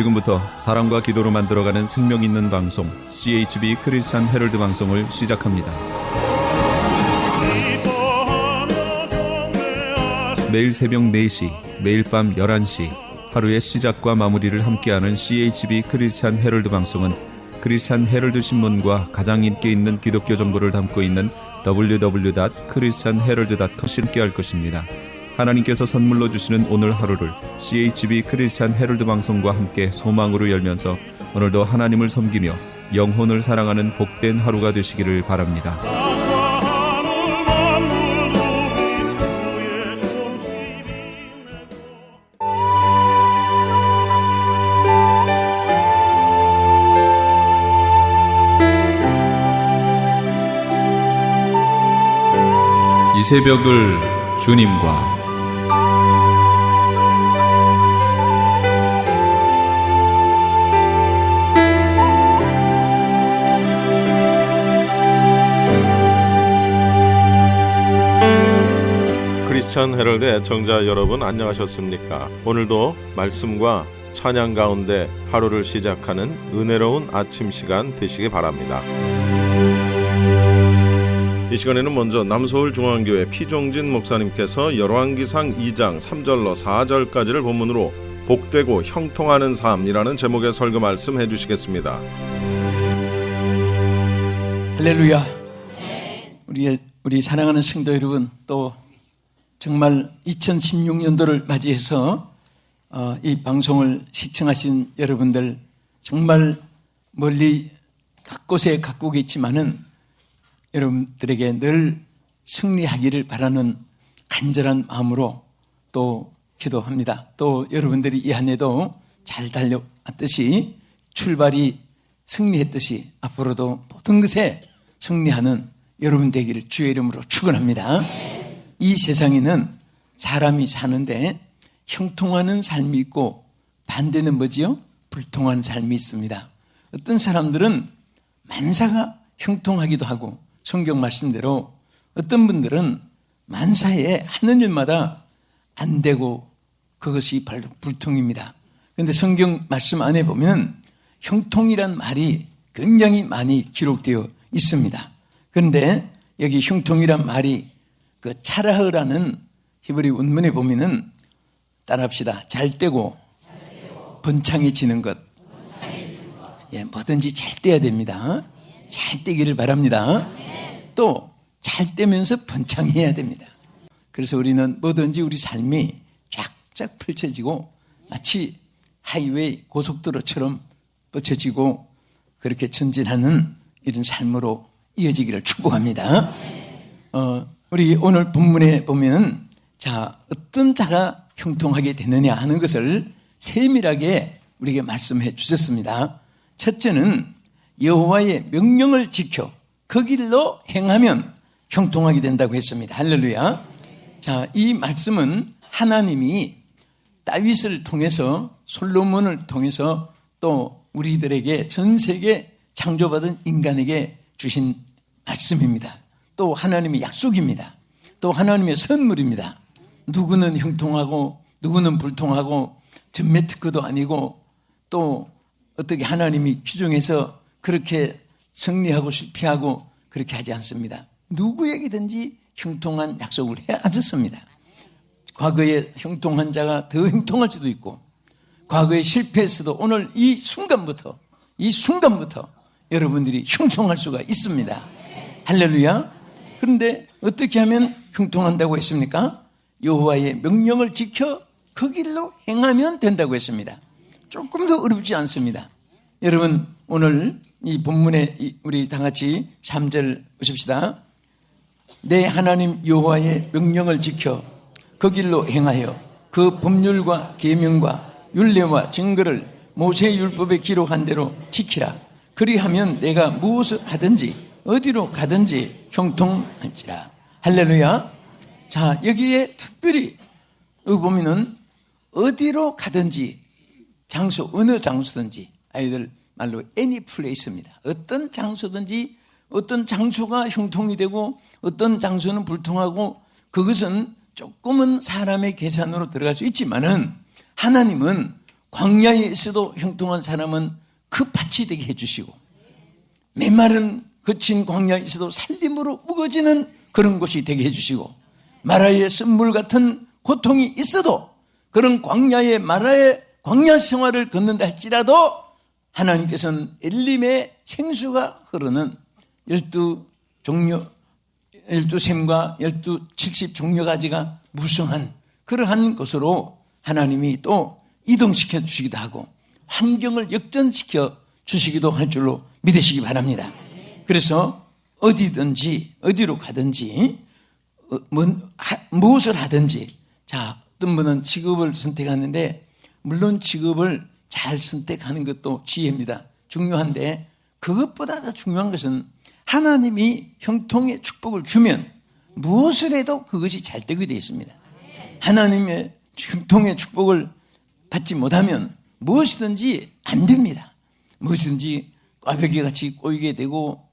지금부터 사랑과 기도로 만들어가는 생명 있는 방송 CHB 크리스찬 헤럴드 방송을 시작합니다. 매일 새벽 4시, 매일 밤 11시 하루의 시작과 마무리를 함께하는 CHB 크리스찬 헤럴드 방송은 크리스찬 헤럴드 신문과 가장 인기 있는 기독교 정보를 담고 있는 www.christianherald.com 함께할 것입니다. 하나님께서 선물로 주시는 오늘 하루를 CHB 크리스찬 헤럴드 방송과 함께 소망으로 열면서 오늘도 하나님을 섬기며 영혼을 사랑하는 복된 하루가 되시기를 바랍니다. 이 새벽을 주님과 크리스찬 헤럴드 애청자 여러분, 안녕하셨습니까? 오늘도 말씀과 찬양 가운데 하루를 시작하는 은혜로운 아침 시간 되시기 바랍니다. 이 시간에는 먼저 남서울중앙교회 피종진 목사님께서 열왕기상 2장 3절로 4절까지를 본문으로 복되고 형통하는 삶이라는 제목의 설교 말씀 해주시겠습니다. 할렐루야. 우리 사랑하는 성도 여러분, 또 정말 2016년도를 맞이해서 이 방송을 시청하신 여러분들, 정말 멀리 곳곳에 각국에 있지만은 여러분들에게 늘 승리하기를 바라는 간절한 마음으로 또 기도합니다. 또 여러분들이 이 한 해도 잘 달려왔듯이, 출발이 승리했듯이 앞으로도 모든 것에 승리하는 여러분 되기를 주의 이름으로 축원합니다. 이 세상에는 사람이 사는데 형통하는 삶이 있고 반대는 뭐지요? 불통한 삶이 있습니다. 어떤 사람들은 만사가 형통하기도 하고, 성경 말씀대로 어떤 분들은 만사에 하는 일마다 안 되고 그것이 바로 불통입니다. 그런데 성경 말씀 안에 보면 형통이란 말이 굉장히 많이 기록되어 있습니다. 그런데 여기 형통이란 말이 그 차라흐라는 히브리 원문에 보면은, 따라합시다. 잘 되고 번창해지는 것. 뭐든지 잘 돼야 됩니다. 잘 되기를 바랍니다. 또 잘 되면서 번창해야 됩니다. 그래서 우리는 뭐든지 우리 삶이 쫙쫙 펼쳐지고 마치 하이웨이 고속도로처럼 뻗쳐지고 그렇게 전진하는 이런 삶으로 이어지기를 축복합니다. 우리 오늘 본문에 보면, 어떤 자가 형통하게 되느냐 하는 것을 세밀하게 우리에게 말씀해 주셨습니다. 첫째는 여호와의 명령을 지켜 그 길로 행하면 형통하게 된다고 했습니다. 할렐루야. 이 말씀은 하나님이 다윗을 통해서, 솔로몬을 통해서 또 우리들에게, 전 세계 창조받은 인간에게 주신 말씀입니다. 또 하나님의 약속입니다. 또 하나님의 선물입니다. 누구는 형통하고 누구는 불통하고 전매 특허도 아니고, 또 어떻게 하나님이 규정해서 그렇게 승리하고 실패하고 그렇게 하지 않습니다. 누구에게든지 형통한 약속을 해 하셨습니다. 과거에 형통한 자가 더 형통할 수도 있고, 과거에 실패했어도 오늘 이 순간부터 여러분들이 형통할 수가 있습니다. 할렐루야. 그런데 어떻게 하면 형통한다고 했습니까? 여호와의 명령을 지켜 그 길로 행하면 된다고 했습니다. 조금 더 어렵지 않습니다. 여러분, 오늘 이 본문에 우리 다 같이 3절 보십시다. 내 하나님 여호와의 명령을 지켜 그 길로 행하여 그 법률과 계명과 율례와 증거를 모세의 율법에 기록한 대로 지키라. 그리하면 내가 무엇을 하든지 어디로 가든지 형통할지라. 할렐루야. 여기에 특별히 보면은 어디로 가든지, 장소, 어느 장소든지, 아이들 말로 any place입니다. 어떤 장소든지, 어떤 장소가 형통이 되고 어떤 장소는 불통하고, 그것은 조금은 사람의 계산으로 들어갈 수 있지만은 하나님은 광야에 있어도 형통한 사람은 그 밭이 되게 해주시고, 메마른 거친 광야에 있어도 살림으로 우거지는 그런 곳이 되게 해주시고, 마라의 쓴물 같은 고통이 있어도 그런 광야의 마라의 광야 생활을 걷는다 할지라도 하나님께서는 엘림의 생수가 흐르는 12샘과 70종려가지가 무성한 그러한 것으로 하나님이 또 이동시켜 주시기도 하고 환경을 역전시켜 주시기도 할 줄로 믿으시기 바랍니다. 그래서 어디로 가든지 무엇을 하든지, 자, 어떤 분은 직업을 선택하는데 물론 직업을 잘 선택하는 것도 지혜입니다. 중요한데 그것보다 더 중요한 것은 하나님이 형통의 축복을 주면 무엇을 해도 그것이 잘 되게 되어 있습니다. 하나님의 형통의 축복을 받지 못하면 무엇이든지 안 됩니다. 무엇이든지 꽈배기같이 꼬이게 되고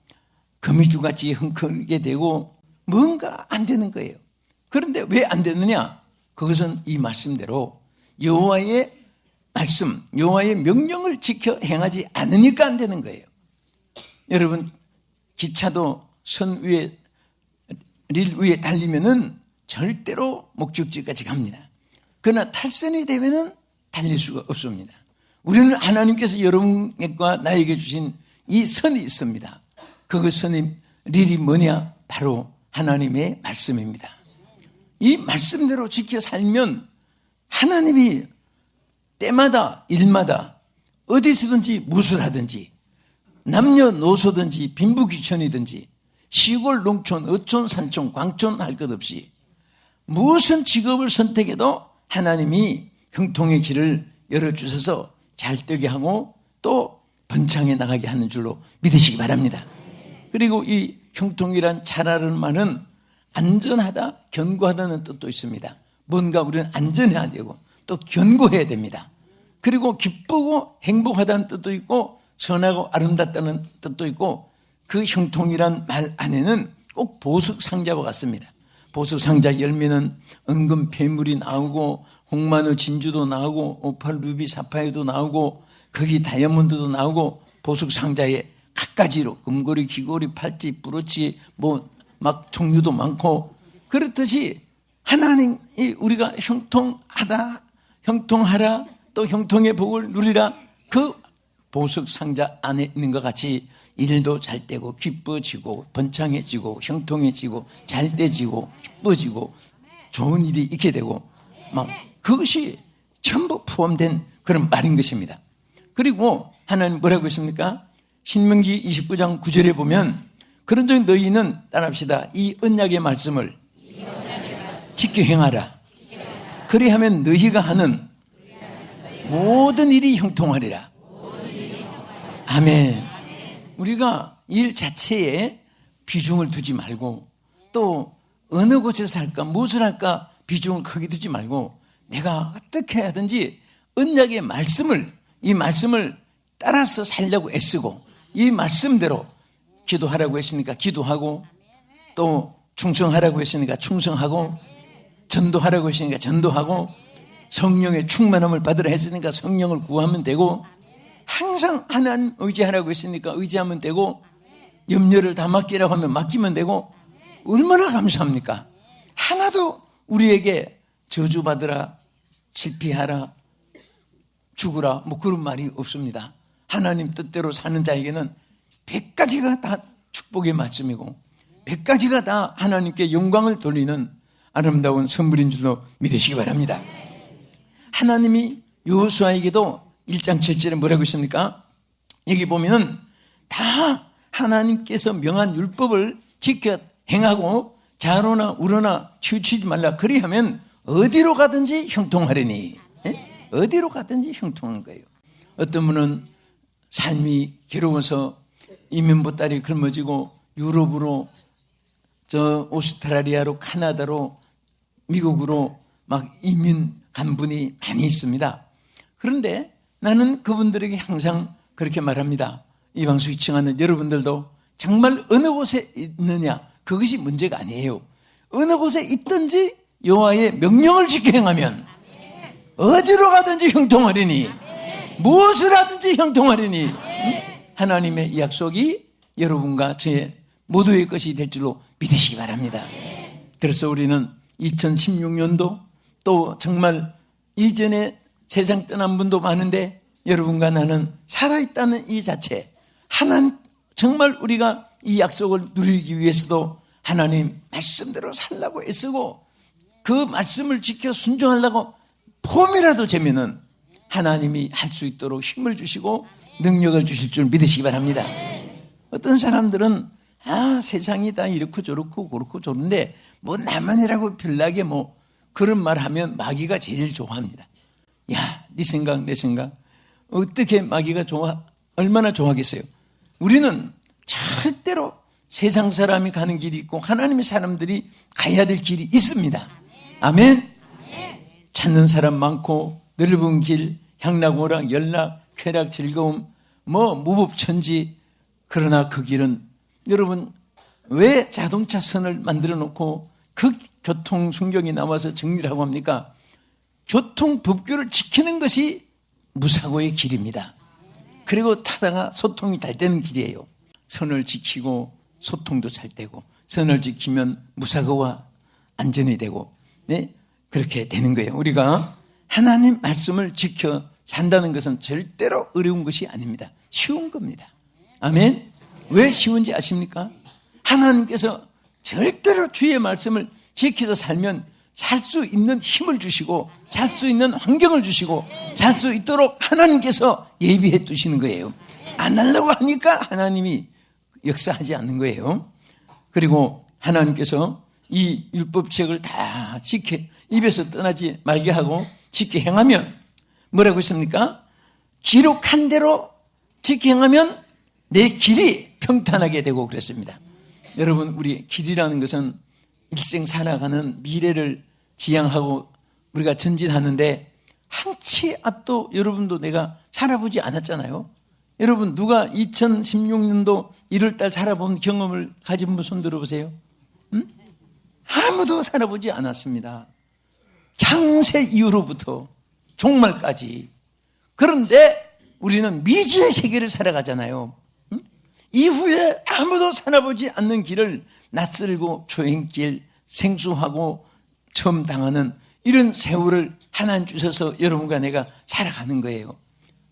거미줄같이 흥건하게 되고 뭔가 안 되는 거예요. 그런데 왜 안 되느냐? 그것은 이 말씀대로 여호와의 말씀, 여호와의 명령을 지켜 행하지 않으니까 안 되는 거예요. 여러분, 기차도 릴 위에 달리면은 절대로 목적지까지 갑니다. 그러나 탈선이 되면은 달릴 수가 없습니다. 우리는 하나님께서 여러분과 나에게 주신 이 선이 있습니다. 그 선이 릴이 뭐냐? 바로 하나님의 말씀입니다. 이 말씀대로 지켜 살면 하나님이 때마다 일마다 어디서든지 무엇을 하든지 남녀노소든지 빈부귀천이든지 시골 농촌 어촌 산촌 광촌 할 것 없이 무슨 직업을 선택해도 하나님이 형통의 길을 열어주셔서 잘 되게 하고 또 번창해 나가게 하는 줄로 믿으시기 바랍니다. 그리고 이 형통이란 잘하는 말은 안전하다, 견고하다는 뜻도 있습니다. 뭔가 우리는 안전해야 되고 또 견고해야 됩니다. 그리고 기쁘고 행복하다는 뜻도 있고 선하고 아름답다는 뜻도 있고 그 형통이란 말 안에는 꼭 보석상자와 같습니다. 보석상자 열면은 은금 폐물이 나오고 홍마늘 진주도 나오고 오팔 루비 사파이어도 나오고 거기 다이아몬드도 나오고 보석상자에 갖가지로 금고리 귀고리 팔찌 부러치 막 종류도 많고 그렇듯이 하나님이 우리가 형통하라 또 형통의 복을 누리라 그 보석상자 안에 있는 것 같이 일도 잘 되고 기뻐지고 번창해지고 형통해지고 잘 되지고 기뻐지고 좋은 일이 있게 되고 막 그것이 전부 포함된 그런 말인 것입니다. 그리고 하나님 뭐라고 했습니까? 신명기 29장 9절에 보면 그런즉 너희는 따라합시다. 이 언약의 말씀을 지켜 행하라. 그리하면 너희가 하는 모든 일이 형통하리라. 아멘. 우리가 일 자체에 비중을 두지 말고 또 어느 곳에서 할까 무엇을 할까 비중을 크게 두지 말고 내가 어떻게 하든지 언약의 말씀을 이 말씀을 따라서 살려고 애쓰고 이 말씀대로 기도하라고 했으니까 기도하고 또 충성하라고 했으니까 충성하고 전도하라고 했으니까 전도하고 성령의 충만함을 받으라 했으니까 성령을 구하면 되고 항상 하나님 의지하라고 했으니까 의지하면 되고 염려를 다 맡기라고 하면 맡기면 되고 얼마나 감사합니까? 하나도 우리에게 저주받으라 실패하라 죽으라 그런 말이 없습니다. 하나님 뜻대로 사는 자에게는 100가지가 다 축복의 말씀이고 100가지가 다 하나님께 영광을 돌리는 아름다운 선물인 줄로 믿으시기 바랍니다. 하나님이 여호수아에게도 1장 7절에 뭐라고 있습니까? 여기 보면 다 하나님께서 명한 율법을 지켜 행하고 좌로나 우로나 치우치지 말라. 그리하면 어디로 가든지 형통하리니. 어디로 가든지 형통한 거예요. 어떤 분은 삶이 괴로워서 이민보따리 굶어지고 유럽으로 오스트라리아로 카나다로 미국으로 막 이민 간 분이 많이 있습니다. 그런데 나는 그분들에게 항상 그렇게 말합니다. 이 방송 시청하는 여러분들도 정말 어느 곳에 있느냐 그것이 문제가 아니에요. 어느 곳에 있든지 여호와의 명령을 지켜 행하면 어디로 가든지 형통하리니, 무엇을 하든지 형통하리니. 하나님의 이 약속이 여러분과 저의 모두의 것이 될 줄로 믿으시기 바랍니다. 그래서 우리는 2016년도 또 정말 이전에 세상 떠난 분도 많은데 여러분과 나는 살아있다는 이 자체, 하나님 정말 우리가 이 약속을 누리기 위해서도 하나님 말씀대로 살라고 애쓰고 그 말씀을 지켜 순종하려고 폼이라도 재면은 하나님이 할 수 있도록 힘을 주시고 능력을 주실 줄 믿으시기 바랍니다. 어떤 사람들은 세상이 다 이렇고 저렇고 그렇고 저런데 뭐 나만이라고 별나게 뭐 그런 말 하면 마귀가 제일 좋아합니다. 야, 네 생각 내 생각 어떻게 마귀가 얼마나 좋아하겠어요. 우리는 절대로 세상 사람이 가는 길이 있고 하나님의 사람들이 가야 될 길이 있습니다. 아멘. 찾는 사람 많고 넓은 길, 향락오락, 연락, 쾌락, 즐거움, 무법천지. 그러나 그 길은 여러분 왜 자동차 선을 만들어 놓고 그 교통 순경이 나와서 정리를 하고 합니까? 교통 법규를 지키는 것이 무사고의 길입니다. 그리고 타다가 소통이 잘 되는 길이에요. 선을 지키고 소통도 잘 되고 선을 지키면 무사고와 안전이 되고 그렇게 되는 거예요. 우리가 하나님 말씀을 지켜 산다는 것은 절대로 어려운 것이 아닙니다. 쉬운 겁니다. 아멘. 왜 쉬운지 아십니까? 하나님께서 절대로 주의 말씀을 지켜서 살면 살 수 있는 힘을 주시고 살 수 있는 환경을 주시고 살 수 있도록 하나님께서 예비해 두시는 거예요. 안 하려고 하니까 하나님이 역사하지 않는 거예요. 그리고 하나님께서 이 율법책을 다 지켜 입에서 떠나지 말게 하고 지켜 행하면 뭐라고 했습니까? 기록한 대로 지켜 행하면 내 길이 평탄하게 되고 그랬습니다. 여러분 우리 길이라는 것은 일생 살아가는 미래를 지향하고 우리가 전진하는데 한 치 앞도 여러분도 내가 살아보지 않았잖아요. 여러분 누가 2016년도 1월달 살아본 경험을 가진 분 손 들어보세요. 아무도 살아보지 않았습니다. 창세 이후로부터 종말까지. 그런데 우리는 미지의 세계를 살아가잖아요. 이후에 아무도 살아보지 않는 길을 낯설고 조행길, 생수하고 처음 당하는 이런 세월을 하나님 주셔서 여러분과 내가 살아가는 거예요.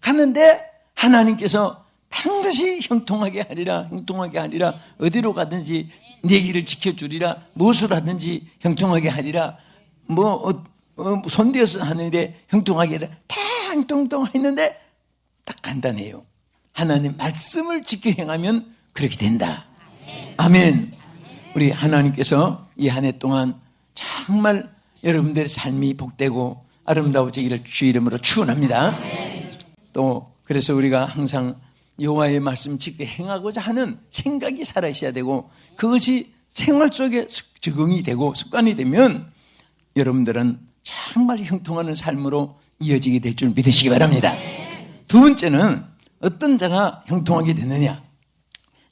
가는데 하나님께서 반드시 형통하게 하리라, 형통하게 하리라, 어디로 가든지 내 길을 지켜주리라, 무엇을 하든지 형통하게 하리라, 손대어서 하는데 형통하게 하리라, 다 형통통 했는데 딱 간단해요. 하나님 말씀을 지켜 행하면 그렇게 된다. 아멘. 우리 하나님께서 이 한 해 동안 정말 여러분들의 삶이 복되고 아름다워지기를 주 이름으로 축원합니다. 또 그래서 우리가 항상 여호와의 말씀 지켜 행하고자 하는 생각이 살아있어야 되고 그것이 생활 속에 적응이 되고 습관이 되면 여러분들은 정말 형통하는 삶으로 이어지게 될 줄 믿으시기 바랍니다. 두 번째는 어떤 자가 형통하게 되느냐.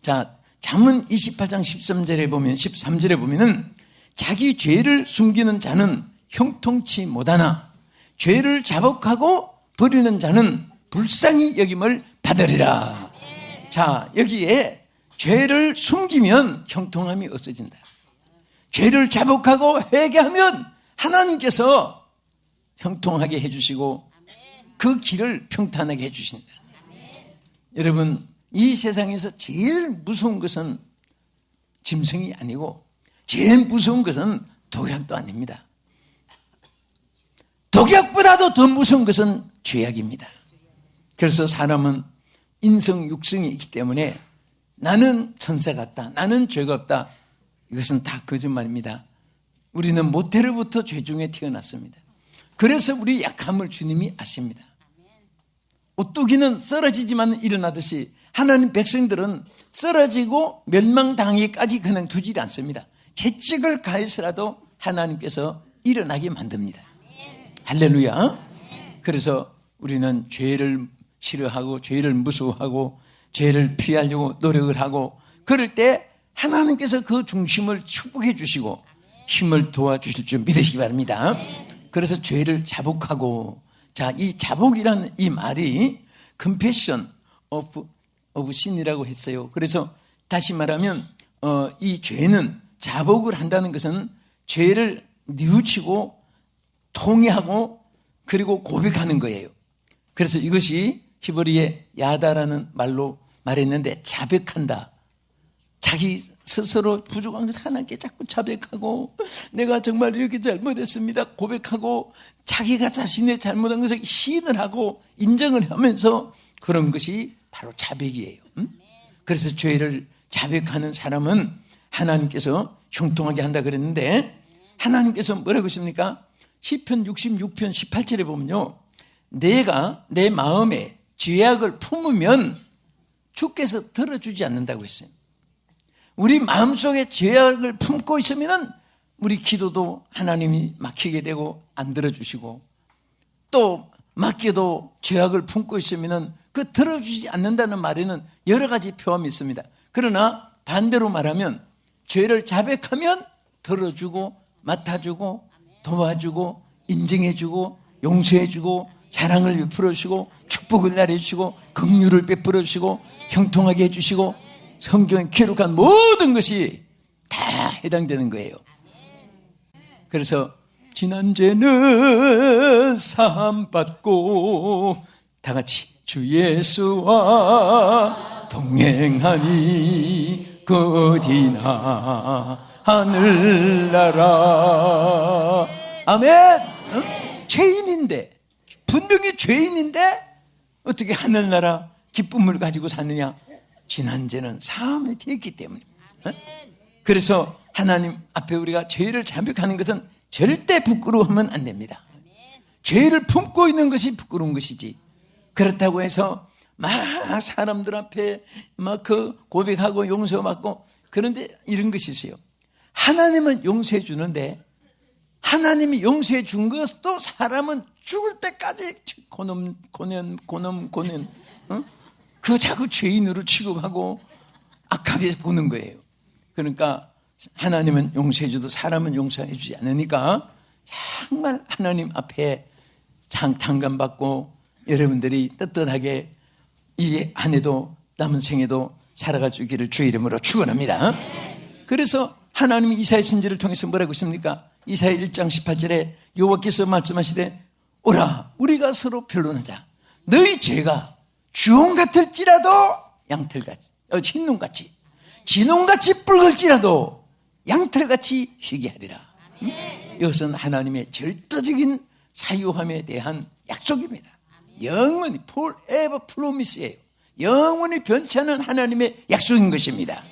자, 잠언 28장 13절에 보면은 자기 죄를 숨기는 자는 형통치 못하나 죄를 자복하고 버리는 자는 불쌍히 여김을 받으리라. 자, 여기에 죄를 숨기면 형통함이 없어진다. 죄를 자복하고 회개하면 하나님께서 형통하게 해주시고 그 길을 평탄하게 해주신다. 여러분, 이 세상에서 제일 무서운 것은 짐승이 아니고 제일 무서운 것은 독약도 아닙니다. 독약보다도 더 무서운 것은 죄악입니다. 그래서 사람은 인성, 육성이 있기 때문에 나는 천사 같다, 나는 죄가 없다. 이것은 다 거짓말입니다. 우리는 모태로부터 죄 중에 태어났습니다. 그래서 우리 약함을 주님이 아십니다. 오뚜기는 쓰러지지만 일어나듯이 하나님 백성들은 쓰러지고 멸망당하기까지 그냥 두지 않습니다. 채찍을 가해서라도 하나님께서 일어나게 만듭니다. 할렐루야. 그래서 우리는 죄를 싫어하고 죄를 무서워하고 죄를 피하려고 노력을 하고 그럴 때 하나님께서 그 중심을 축복해 주시고 힘을 도와주실 줄 믿으시기 바랍니다. 그래서 죄를 자복하고 자, 이 자복이라는 이 말이 confession of sin이라고 했어요. 그래서 다시 말하면 이 죄는, 자복을 한다는 것은 죄를 뉘우치고 통회하고 그리고 고백하는 거예요. 그래서 이것이 히브리의 야다라는 말로 말했는데, 자백한다. 자기 스스로 부족한 것을 하나님께 자꾸 자백하고, 내가 정말 이렇게 잘못했습니다 고백하고, 자기가 자신의 잘못한 것을 시인을 하고 인정을 하면서, 그런 것이 바로 자백이에요. 그래서 죄를 자백하는 사람은 하나님께서 형통하게 한다 그랬는데, 하나님께서 뭐라고 하십니까? 시편 66편 18절에 보면요, 내가 내 마음에 죄악을 품으면 주께서 들어주지 않는다고 했어요. 우리 마음속에 죄악을 품고 있으면 우리 기도도 하나님이 막히게 되고 안 들어주시고, 또 맡겨도 죄악을 품고 있으면 그 들어주지 않는다는 말에는 여러 가지 표함이 있습니다. 그러나 반대로 말하면 죄를 자백하면 들어주고 맡아주고 도와주고 인정해주고 용서해주고 사랑을 베풀어주시고 축복을 내려주시고 긍휼을 베풀어주시고 형통하게 해주시고, 성경에 기록한 모든 것이 다 해당되는 거예요. 그래서 지난 죄는 사함받고 다 같이 주 예수와 동행하니 그 어디나 하늘나라. 아멘. 죄인인데, 분명히 죄인인데 어떻게 하늘나라 기쁨을 가지고 사느냐? 지난 죄는 사함이 되었기 때문입니다. 그래서 하나님 앞에 우리가 죄를 자백하는 것은 절대 부끄러워하면 안 됩니다. 죄를 품고 있는 것이 부끄러운 것이지, 그렇다고 해서 막 사람들 앞에 막 그 고백하고 용서받고, 그런데 이런 것이 있어요. 하나님은 용서해 주는데, 하나님이 용서해 준 것도 사람은 죽을 때까지 고놈 그 자꾸 죄인으로 취급하고 악하게 보는 거예요. 그러니까 하나님은 용서해 줘도 사람은 용서해 주지 않으니까 정말 하나님 앞에 장탄감받고 여러분들이 떳떳하게 이 한 해도 남은 생에도 살아갈 수 있기를 주의 이름으로 축원합니다. 그래서 하나님이 이사야 선지를 통해서 뭐라고 했습니까? 이사야 1장 18절에 여호와께서 말씀하시되, 오라 우리가 서로 변론하자. 너희 죄가 주홍 같을지라도 양털같이 흰눈같이, 진홍같이 붉을지라도 양털같이 희게 하리라. 이것은 하나님의 절대적인 사유함에 대한 약속입니다. 영원히 forever promise예요. 영원히 변치 않은 하나님의 약속인 것입니다.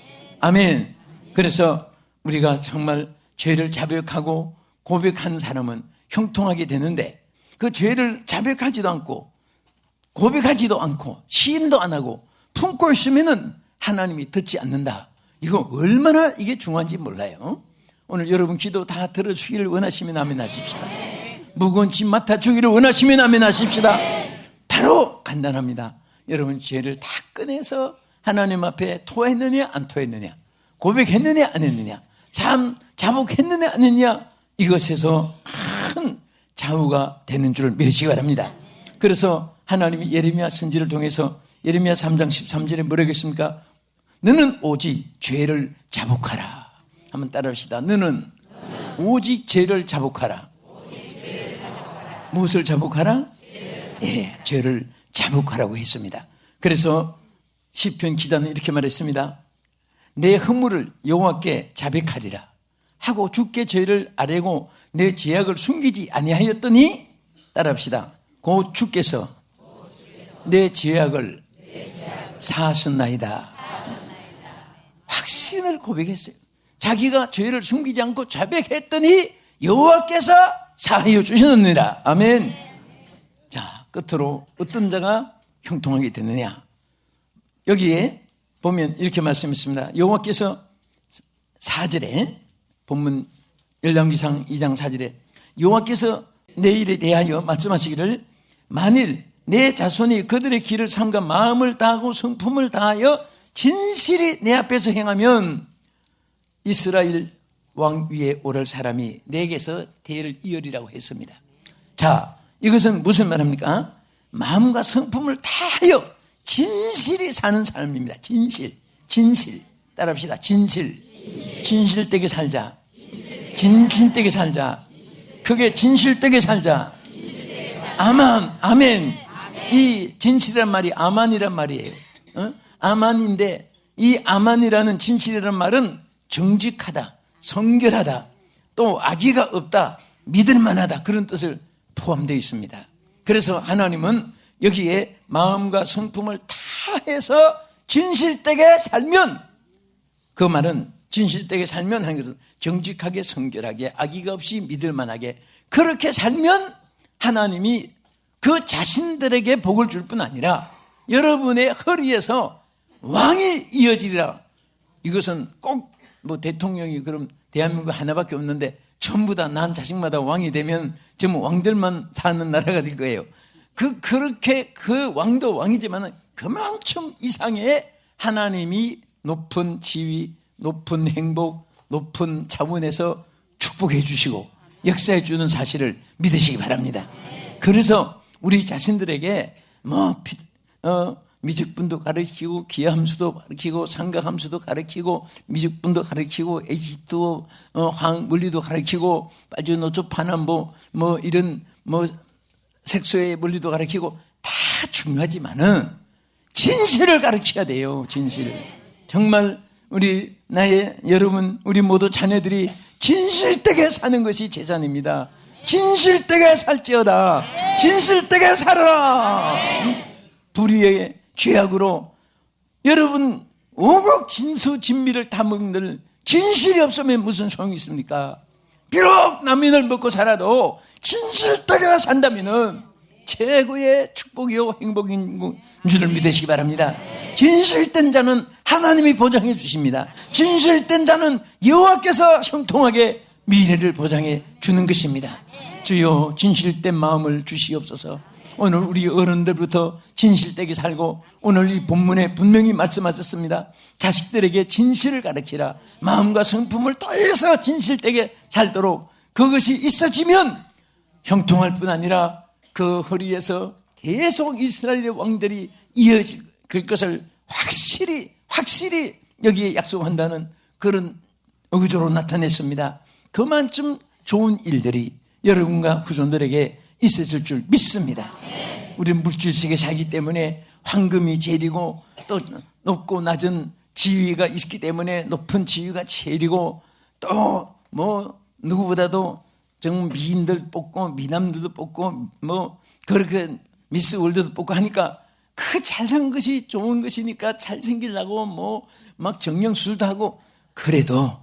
아멘. 그래서 우리가 정말 죄를 자백하고 고백하는 사람은 형통하게 되는데, 그 죄를 자백하지도 않고 고백하지도 않고 시인도 안 하고 품고 있으면은 하나님이 듣지 않는다. 이거 얼마나 이게 중요한지 몰라요. 오늘 여러분 기도 다 들어주기를 원하시면 아멘 하십시다. 무거운 짐 맡아주기를 원하시면 아멘 하십시다. 바로 간단합니다. 여러분 죄를 다 꺼내서 하나님 앞에 토했느냐 안 토했느냐, 고백했느냐 안 했느냐, 자복했느냐 안 했느냐, 이것에서 큰 좌우가 되는 줄 믿으시기 바랍니다. 그래서 하나님이 예레미야 선지를 통해서 예레미야 3장 13절에 뭐라고 했습니까? 너는 오직 죄를 자복하라. 한번 따라합시다. 너는 오직 죄를 자복하라. 무엇을 자복하라? 예, 죄를 자복하라고 했습니다. 그래서 시편 기자는 이렇게 말했습니다. 내 허물을 여호와께 자백하리라 하고 주께 죄를 아뢰고 내 죄악을 숨기지 아니하였더니, 따라합시다. 곧 주께서 내 죄악을 사하셨나이다. 확신을 고백했어요. 자기가 죄를 숨기지 않고 자백했더니 여호와께서 사하여 주셨느니라. 아멘. 자, 끝으로 어떤 자가 형통하게 되느냐? 여기에 보면 이렇게 말씀했습니다. 여호와께서 4절에 본문 열왕기상 2장 4절에 여호와께서 내 일에 대하여 말씀하시기를, 만일 내 자손이 그들의 길을 삼가 마음을 다하고 성품을 다하여 진실이 내 앞에서 행하면 이스라엘 왕 위에 오를 사람이 내게서 대를 이으리라고 했습니다. 자, 이것은 무슨 말합니까? 마음과 성품을 다하여 진실이 사는 삶입니다. 진실. 따라합시다. 진실되게 살자. 진실되게 살자. 그게 진실되게 살자. 아멘. 이 진실이란 말이 아만이란 말이에요. 아만인데 이 아만이라는 진실이란 말은 정직하다, 성결하다, 또 악의가 없다, 믿을만하다 그런 뜻을 포함되어 있습니다. 그래서 하나님은 여기에 마음과 성품을 다해서 진실되게 살면, 그 말은 진실되게 살면 하는 것은 정직하게 성결하게 악의가 없이 믿을만하게 그렇게 살면 하나님이 그 자신들에게 복을 줄 뿐 아니라 여러분의 허리에서 왕이 이어지리라. 이것은 꼭 뭐 대통령이 그럼 대한민국 하나밖에 없는데 전부 다 난 자식마다 왕이 되면 전부 왕들만 사는 나라가 될 거예요. 그렇게 그 왕도 왕이지만 그만큼 이상의 하나님이 높은 지위, 높은 행복, 높은 차원에서 축복해 주시고 역사해 주는 사실을 믿으시기 바랍니다. 그래서 우리 자신들에게 미적분도 가르치고 기하함수도 가르치고 삼각함수도 가르치고 미적분도 가르치고 H2O 화학 물리도 가르치고 빠져노초 반환보 이런 색소의 물리도 가르치고 다 중요하지만은 진실을 가르쳐야 돼요. 진실. 정말 여러분 우리 모두 자녀들이 진실되게 사는 것이 재산입니다. 진실되게 살지어다. 진실되게 살아라. 불의의 죄악으로 여러분 오곡 진수 진미를 다 먹는 진실이 없으면 무슨 소용이 있습니까? 비록 남인을 먹고 살아도 진실되게 산다면은 최고의 축복이요 행복인 줄을 믿으시기 바랍니다. 진실된 자는 하나님이 보장해 주십니다. 진실된 자는 여호와께서 형통하게 미래를 보장해 주는 것입니다. 주여 진실된 마음을 주시옵소서. 오늘 우리 어른들부터 진실되게 살고 오늘 이 본문에 분명히 말씀하셨습니다. 자식들에게 진실을 가르치라. 마음과 성품을 다해서 진실되게 살도록 그것이 있어지면 형통할 뿐 아니라 그 허리에서 계속 이스라엘의 왕들이 이어질 그것을 확실히 여기에 약속한다는 그런 의조로 나타냈습니다. 그만큼 좋은 일들이 여러분과 후손들에게 있어질 줄 믿습니다. 우리는 물질세계에 살기 때문에 황금이 제일이고 또 높고 낮은 지위가 있기 때문에 높은 지위가 제일이고 또 누구보다도 정말 미인들 뽑고 미남들도 뽑고 그렇게 미스 월드도 뽑고 하니까 그 잘생긴 것이 좋은 것이니까 잘생기려고 막 정령수술도 하고 그래도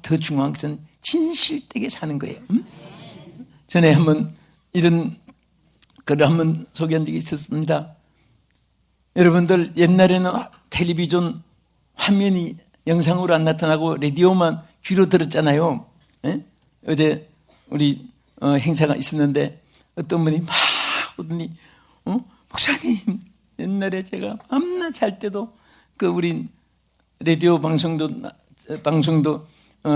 더 중요한 것은 진실되게 사는 거예요. 전에 한번 이런 글을 한번 소개한 적이 있었습니다. 여러분들 옛날에는 텔레비전 화면이 영상으로 안 나타나고 라디오만 귀로 들었잖아요. 어제 우리 행사가 있었는데 어떤 분이 막 오더니 목사님 옛날에 제가 밤낮 잘 때도 그 우리 라디오 방송도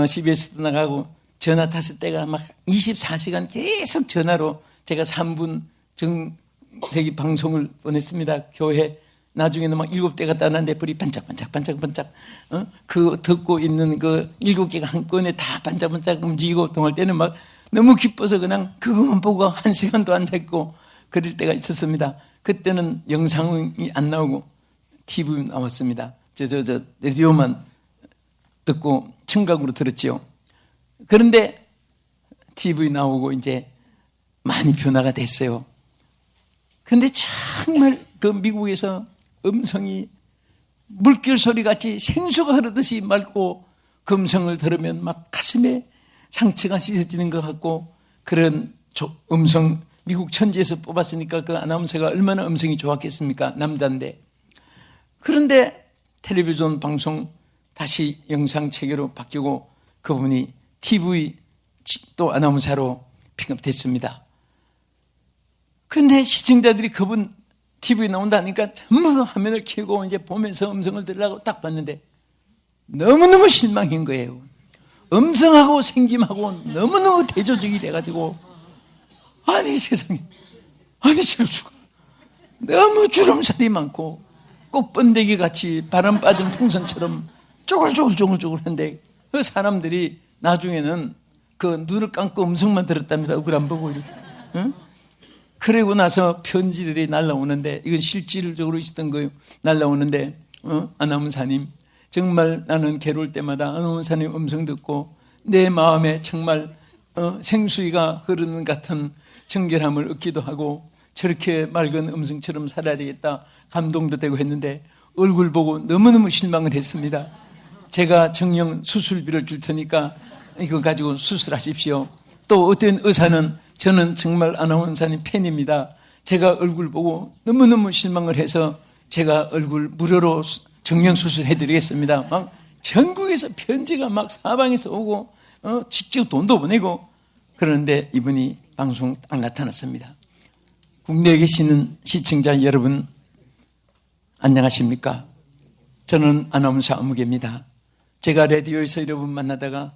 CBS도 나가고 전화 탔을 때가 막 24시간 계속 전화로 제가 3분 정세기 방송을 보냈습니다. 교회 나중에는 막 7대가 따는데 불이 반짝반짝 그 듣고 있는 그 7개가 한꺼번에 다 반짝반짝 움직이고 동할 때는 막 너무 기뻐서 그냥 그것만 보고 1시간도 앉아있고 그럴 때가 있었습니다. 그때는 영상이 안 나오고 TV 나왔습니다. 저 라디오만 듣고 청각으로 들었지요. 그런데 TV 나오고 이제 많이 변화가 됐어요. 그런데 정말 그 미국에서 음성이 물결 소리 같이 생수가 흐르듯이 맑고 그 음성을 들으면 막 가슴에 상처가 씻어지는 것 같고 그런 음성 미국 천지에서 뽑았으니까 그 아나운서가 얼마나 음성이 좋았겠습니까? 남자인데. 그런데 텔레비전 방송 다시 영상 체계로 바뀌고 그분이 TV 또 아나운서로 픽업됐습니다. 근데 시청자들이 그분 TV에 나온다니까 전부 화면을 켜고 이제 보면서 음성을 들으려고 딱 봤는데 너무너무 실망인 거예요. 음성하고 생김하고 너무너무 대조적이 돼가지고 아니 세상에, 아니 실수가 너무 주름살이 많고 꽃번데기 같이 바람 빠진 풍선처럼 쪼글쪼글한데 그 사람들이 나중에는 그 눈을 감고 음성만 들었답니다. 얼굴 안 보고 이렇게. 응? 그러고 나서 편지들이 날라오는데, 이건 실질적으로 있었던 거예요. 날라오는데, 아나운사님, 정말 나는 괴로울 때마다 아나운사님 음성 듣고 내 마음에 정말 생수위가 흐르는 같은 정결함을 얻기도 하고, 저렇게 맑은 음성처럼 살아야 되겠다 감동도 되고 했는데 얼굴 보고 너무너무 실망을 했습니다. 제가 정령 수술비를 줄 테니까 이거 가지고 수술하십시오. 또 어떤 의사는 저는 정말 아나운서님 팬입니다. 제가 얼굴 보고 너무너무 실망을 해서 제가 얼굴 무료로 정령 수술해드리겠습니다. 막 전국에서 편지가 막 사방에서 오고 직접 돈도 보내고 그러는데 이분이 방송 딱 나타났습니다. 국내에 계시는 시청자 여러분 안녕하십니까? 저는 아나운서 아무개입니다. 제가 라디오에서 여러분 만나다가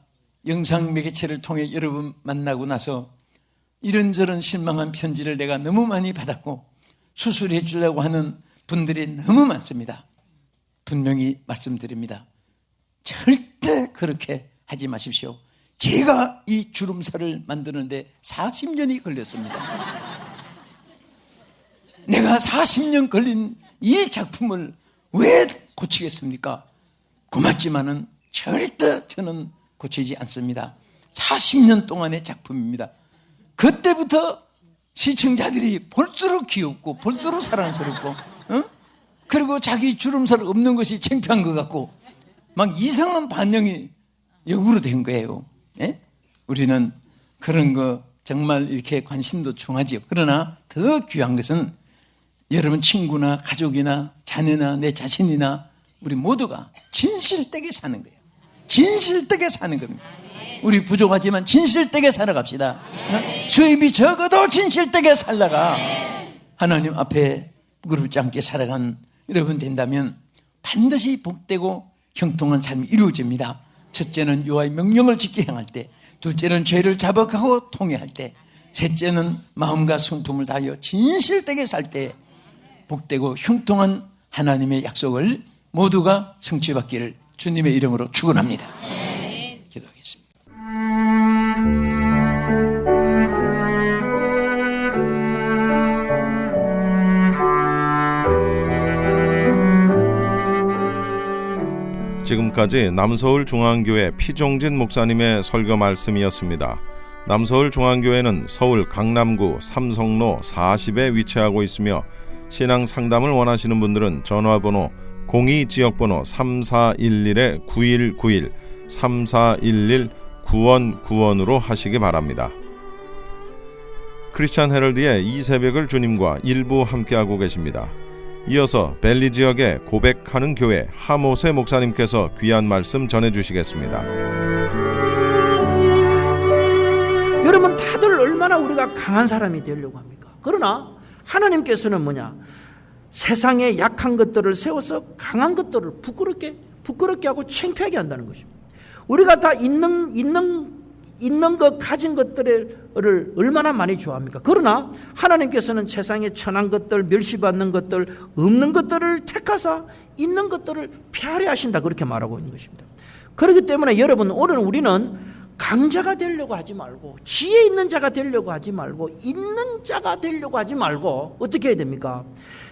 영상 매개체를 통해 여러분 만나고 나서 이런저런 실망한 편지를 내가 너무 많이 받았고 수술해 주려고 하는 분들이 너무 많습니다. 분명히 말씀드립니다. 절대 그렇게 하지 마십시오. 제가 이 주름살을 만드는데 40년이 걸렸습니다. 내가 40년 걸린 이 작품을 왜 고치겠습니까? 고맙지만은 절대 저는 고치지 않습니다. 40년 동안의 작품입니다. 그때부터 시청자들이 볼수록 귀엽고 볼수록 사랑스럽고 그리고 자기 주름살 없는 것이 창피한 것 같고 막 이상한 반응이 역으로 된 거예요. 예? 우리는 그런 거 정말 이렇게 관심도 중하지요. 그러나 더 귀한 것은 여러분 친구나 가족이나 자녀나 내 자신이나 우리 모두가 진실되게 사는 거예요. 진실되게 사는 겁니다. 우리 부족하지만 진실되게 살아갑시다. 수입이 적어도 진실되게 살다가 하나님 앞에 부끄럽지 않게 살아간 여러분 된다면 반드시 복되고 형통한 삶이 이루어집니다. 첫째는 여호와의 명령을 지켜 행할 때, 둘째는 죄를 자복하고 통회할 때, 셋째는 마음과 성품을 다하여 진실되게 살 때 복되고 형통한 하나님의 약속을 모두가 성취받기를 주님의 이름으로 축원합니다. 기도하겠습니다. 지금까지 남서울중앙교회 피종진 목사님의 설교 말씀이었습니다. 남서울중앙교회는 서울 강남구 삼성로 40에 위치하고 있으며 신앙 상담을 원하시는 분들은 전화번호 02지역번호 3411-9191 3411-9191으로 하시기 바랍니다. 크리스찬 헤럴드의 이 새벽을 주님과 일부 함께하고 계십니다. 이어서 벨리 지역의 고백하는 교회 하모세 목사님께서 귀한 말씀 전해주시겠습니다. 여러분 다들 얼마나 우리가 강한 사람이 되려고 합니까? 그러나 하나님께서는 뭐냐? 세상에 약한 것들을 세워서 강한 것들을 부끄럽게 하고 창피하게 한다는 것입니다. 우리가 다 있는 것 가진 것들을 얼마나 많이 좋아합니까? 그러나 하나님께서는 세상에 천한 것들, 멸시받는 것들, 없는 것들을 택하사 있는 것들을 폐하려 하신다, 그렇게 말하고 있는 것입니다. 그렇기 때문에 여러분, 오늘 우리는 강자가 되려고 하지 말고, 지혜 있는 자가 되려고 하지 말고, 있는 자가 되려고 하지 말고 어떻게 해야 됩니까?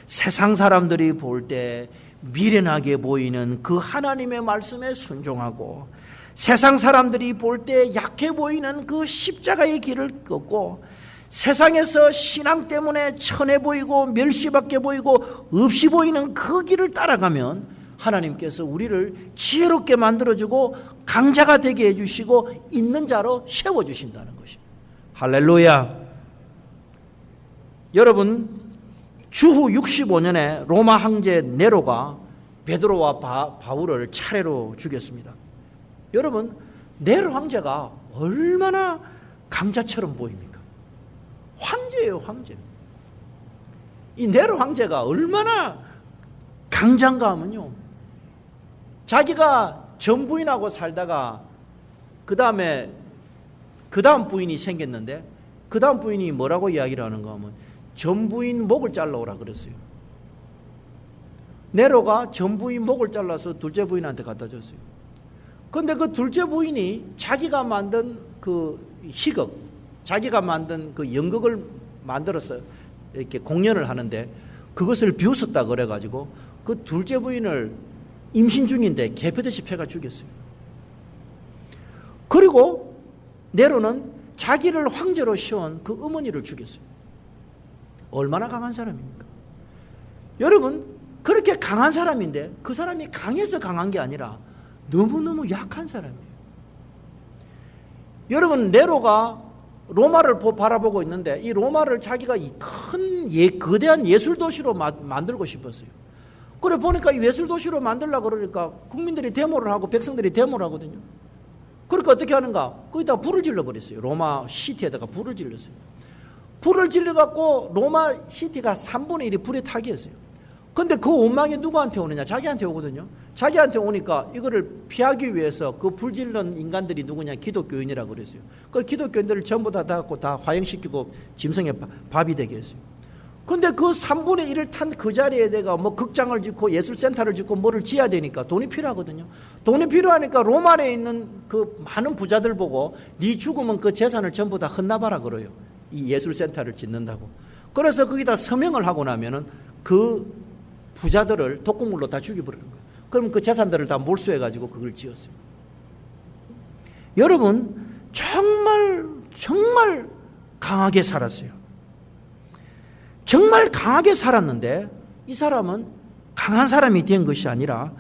세상 사람들이 볼 때 미련하게 보이는 그 하나님의 말씀에 순종하고, 세상 사람들이 볼 때 약해 보이는 그 십자가의 길을 걷고, 세상에서 신앙 때문에 천해 보이고 멸시받게 보이고 없이 보이는 그 길을 따라가면 하나님께서 우리를 지혜롭게 만들어주고 강자가 되게 해주시고 있는 자로 세워주신다는 것입니다. 할렐루야. 여러분, 주후 65년에 로마 황제 네로가 베드로와 바울을 차례로 죽였습니다. 여러분, 네로 황제가 얼마나 강자처럼 보입니까? 황제예요, 황제. 이 네로 황제가 얼마나 강자인가 하면요, 자기가 전 부인하고 살다가 그 다음 부인이 생겼는데 그 다음 부인이 뭐라고 이야기를 하는가 하면 전 부인 목을 잘라오라 그랬어요. 네로가 전 부인 목을 잘라서 둘째 부인한테 갖다 줬어요. 그런데 그 둘째 부인이 자기가 만든 그 희극, 자기가 만든 그 연극을 만들어서 이렇게 공연을 하는데 그것을 비웃었다 그래가지고 그 둘째 부인을 임신 중인데 개패듯이 패가 죽였어요. 그리고 네로는 자기를 황제로 씌운 그 어머니를 죽였어요. 얼마나 강한 사람입니까? 여러분, 그렇게 강한 사람인데 그 사람이 강해서 강한 게 아니라 너무너무 약한 사람이에요. 여러분, 네로가 로마를 바라보고 있는데 이 로마를 자기가 큰 거대한 예술 도시로 만들고 싶었어요. 그래 보니까 이 예술 도시로 만들려고 그러니까 국민들이 데모를 하고 백성들이 데모를 하거든요. 그러니까 어떻게 하는가? 거기다 불을 질러버렸어요. 로마 시티에다가 불을 질렀어요. 불을 질러갖고 로마 시티가 3분의 1이 불에 타게 했어요. 근데 그 원망이 누구한테 오느냐? 자기한테 오거든요. 자기한테 오니까 이거를 피하기 위해서 그 불질른 인간들이 누구냐? 기독교인이라고 그랬어요. 그 기독교인들을 전부 다 갖고 다 화형시키고 짐승의 밥이 되게 했어요. 근데 그 3분의 1을 탄 그 자리에 내가 뭐 극장을 짓고 예술센터를 짓고 뭐를 지어야 되니까 돈이 필요하거든요. 돈이 필요하니까 로마에 있는 그 많은 부자들 보고 네 죽으면 그 재산을 전부 다 헌납하라 그래요. 이 예술센터를 짓는다고. 그래서 거기다 서명을 하고 나면은 그 부자들을 독극물로 다 죽여버리는 거예요. 그럼 그 재산들을 다 몰수해가지고 그걸 지었어요. 여러분, 정말 강하게 살았어요. 정말 강하게 살았는데 이 사람은 강한 사람이 된 것이 아니라